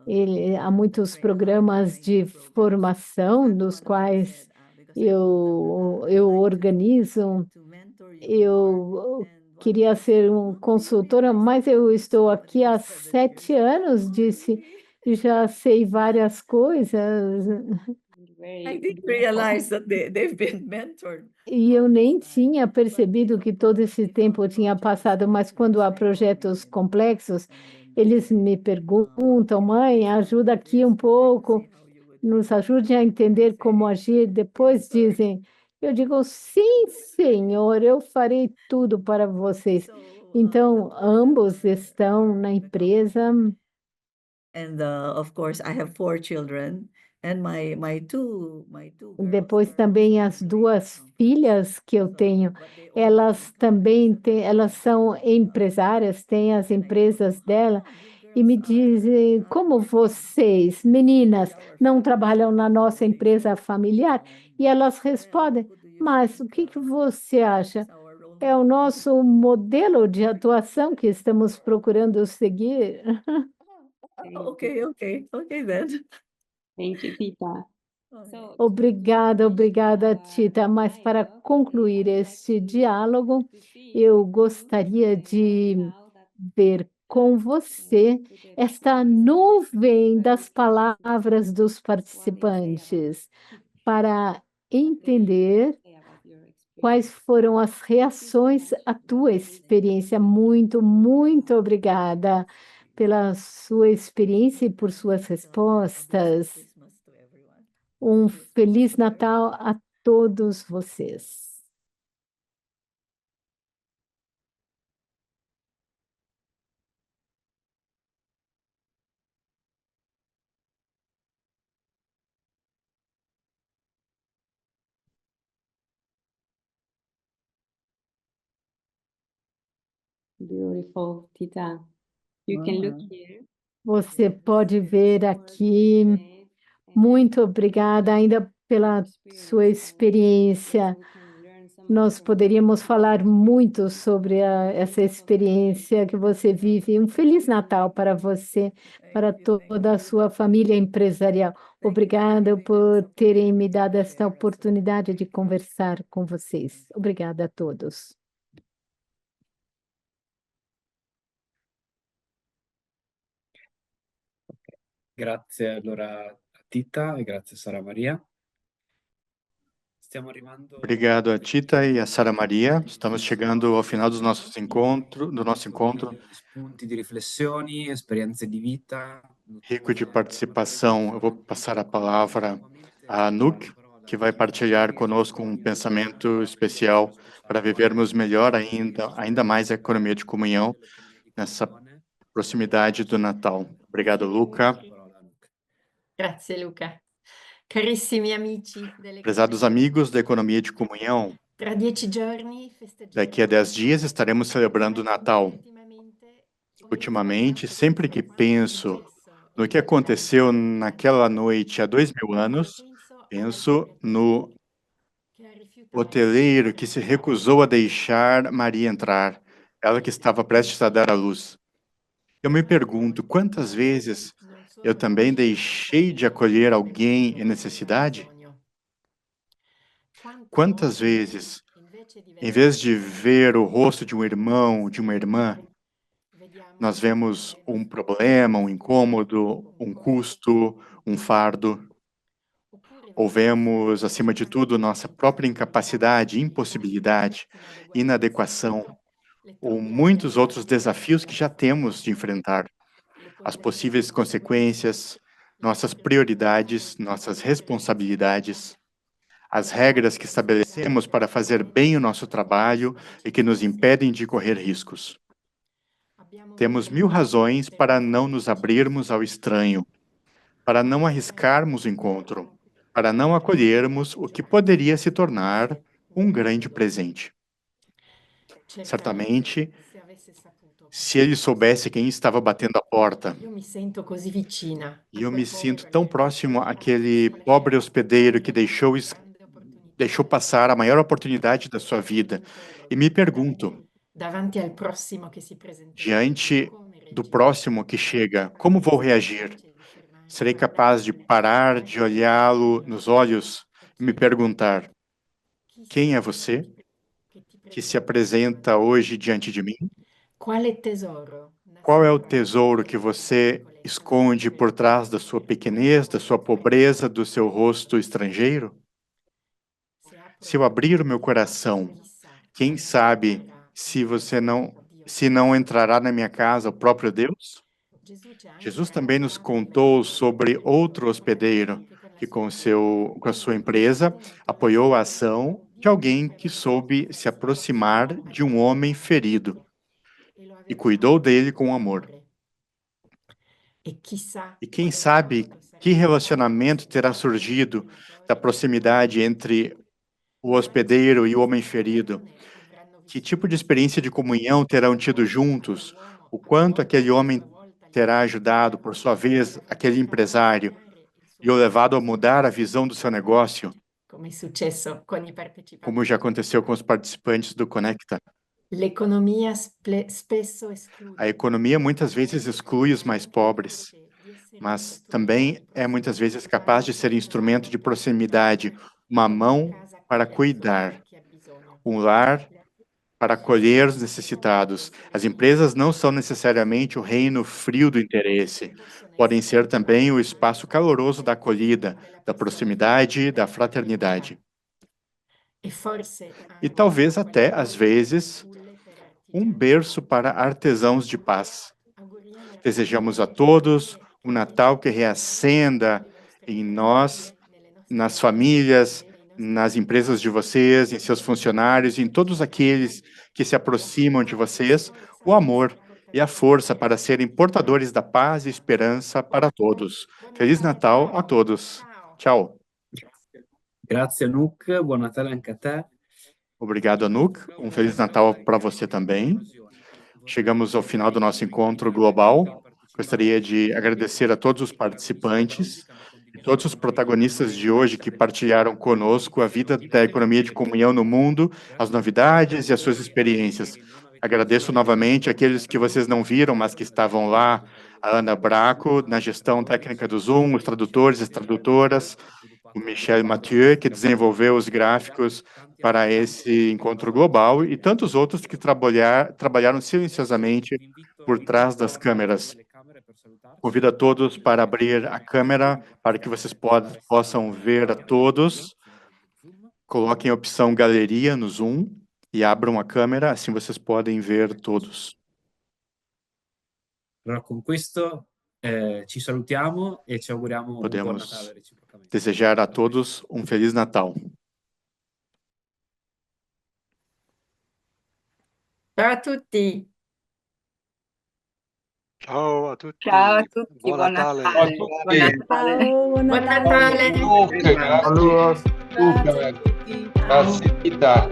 handling the há muitos programas de formação, dos quais eu organizo. to mentor you Eu queria ser consultora, mas eu estou aqui há 7 anos, disse, e já sei várias coisas, I didn't realize that they've been mentored. e eu nem tinha percebido que todo esse tempo tinha passado, mas quando há projetos complexos, eles me perguntam, mãe, ajuda aqui um pouco, nos ajude a entender como agir. Depois dizem, eu digo, sim, senhor, eu farei tudo para vocês. Então, ambos estão na empresa. And of course, I have 4 children, and my two girls Depois are também as 2 filhas que eu tenho, elas também elas são empresárias, têm as empresas dela, e me dizem, como vocês, meninas, não trabalham na nossa empresa familiar? E elas respondem, mas o que você acha? É o nosso modelo de atuação que estamos procurando seguir. Okay then. Thank you, Tita. So, Obrigada, Tita. Mas para concluir este diálogo, eu gostaria de ver com você esta nuvem das palavras dos participantes para entender quais foram as reações à tua experiência. Muito obrigada pela sua experiência e por suas respostas. Christmas to everyone. Um Feliz Natal a todos vocês. beautiful, Tita. You can look here. Você pode ver aqui. Muito obrigada ainda pela sua experiência. Nós poderíamos falar muito sobre essa experiência que você vive. Um Feliz Natal para você, para toda a sua família empresarial. Obrigada por terem me dado esta oportunidade de conversar com vocês. Obrigada a todos. Grazie allora a Tita e grazie a Sara Maria. Stiamo arrivando Obrigado a Tita e a Sara Maria. Estamos chegando ao final do nosso encontro. spunti di riflessioni, esperienze di vita. Rico de participação. Eu vou passar a palavra a Anouk que vai partilhar conosco um pensamento especial para vivermos melhor ainda mais a economia de comunhão nessa proximidade do Natal. Obrigado, Luca. Grazie Luca. Carissimi amici Prezados amigos da economia de comunhão, tra 10 giorni daqui a 10 dias estaremos celebrando o Natal. Ultimamente, sempre que penso no que aconteceu naquela noite há 2000 anos, penso no hoteleiro que se recusou a deixar Maria entrar, ela que estava prestes a dar à luz. Eu me pergunto, quantas vezes eu também deixei de acolher alguém em necessidade? Quantas vezes, em vez de ver o rosto de um irmão, de uma irmã, nós vemos um problema, um incômodo, um custo, um fardo, ou vemos, acima de tudo, nossa própria incapacidade, impossibilidade, inadequação, ou muitos outros desafios que já temos de enfrentar, as possíveis consequências, nossas prioridades, nossas responsabilidades, as regras que estabelecemos para fazer bem o nosso trabalho e que nos impedem de correr riscos. Temos 1000 razões para não nos abrirmos ao estranho, para não arriscarmos o encontro, para não acolhermos o que poderia se tornar um grande presente. Certamente, se ele soubesse quem estava batendo a porta, e eu me sinto tão próximo àquele pobre hospedeiro que deixou passar a maior oportunidade da sua vida, e me pergunto, diante do próximo que chega, como vou reagir? Serei capaz de parar de olhá-lo nos olhos e me perguntar: quem é você que se apresenta hoje diante de mim? Qual é o tesouro que você esconde por trás da sua pequenez, da sua pobreza, do seu rosto estrangeiro? Se eu abrir o meu coração, quem sabe se não entrará na minha casa o próprio Deus? Jesus também nos contou sobre outro hospedeiro que com a sua empresa apoiou a ação de alguém que soube se aproximar de um homem ferido e cuidou dele com amor. E quem sabe que relacionamento terá surgido da proximidade entre o hospedeiro e o homem ferido? Que tipo de experiência de comunhão terão tido juntos? O quanto aquele homem terá ajudado, por sua vez, aquele empresário e o levado a mudar a visão do seu negócio? Como já aconteceu com os participantes do Conecta. A economia muitas vezes exclui os mais pobres, mas também é muitas vezes capaz de ser instrumento de proximidade, uma mão para cuidar, um lar para acolher os necessitados. As empresas não são necessariamente o reino frio do interesse, podem ser também o espaço caloroso da acolhida, da proximidade, da fraternidade. E talvez até, às vezes, um berço para artesãos de paz. Desejamos a todos um Natal que reacenda em nós, nas famílias, nas empresas de vocês, em seus funcionários, em todos aqueles que se aproximam de vocês, o amor e a força para serem portadores da paz e esperança para todos. Feliz Natal a todos. Tchau. Grazie, Anouk. Buon Natale anche a te. Obrigado, Anouk. Um Feliz Natal para você também. Chegamos ao final do nosso encontro global. Gostaria de agradecer a todos os participantes e todos os protagonistas de hoje que partilharam conosco a vida da economia de comunhão no mundo, as novidades e as suas experiências. Agradeço novamente aqueles que vocês não viram, mas que estavam lá, a Ana Braco, na gestão técnica do Zoom, os tradutores e as tradutoras, o Michel Mathieu, que desenvolveu os gráficos para esse encontro global, e tantos outros que trabalharam silenciosamente por trás das câmeras. Convido a todos para abrir a câmera, para que vocês possam ver a todos. Coloquem a opção Galeria no Zoom e abram a câmera, assim vocês podem ver todos. Allora, con questo ci salutiamo e ci auguriamo un buon Natale reciprocamente. desejar a todos um Feliz Natal. Ciao a tutti. Ciao a tutti. Ciao a tutti, Buon buon Natale. Natale. Buon Natale. Buon Natale. Saludos. Super. Grazie Tita.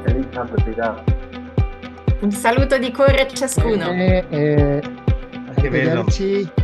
Feliz Navidad. Un saluto di cuore a ciascuno. Arrivederci.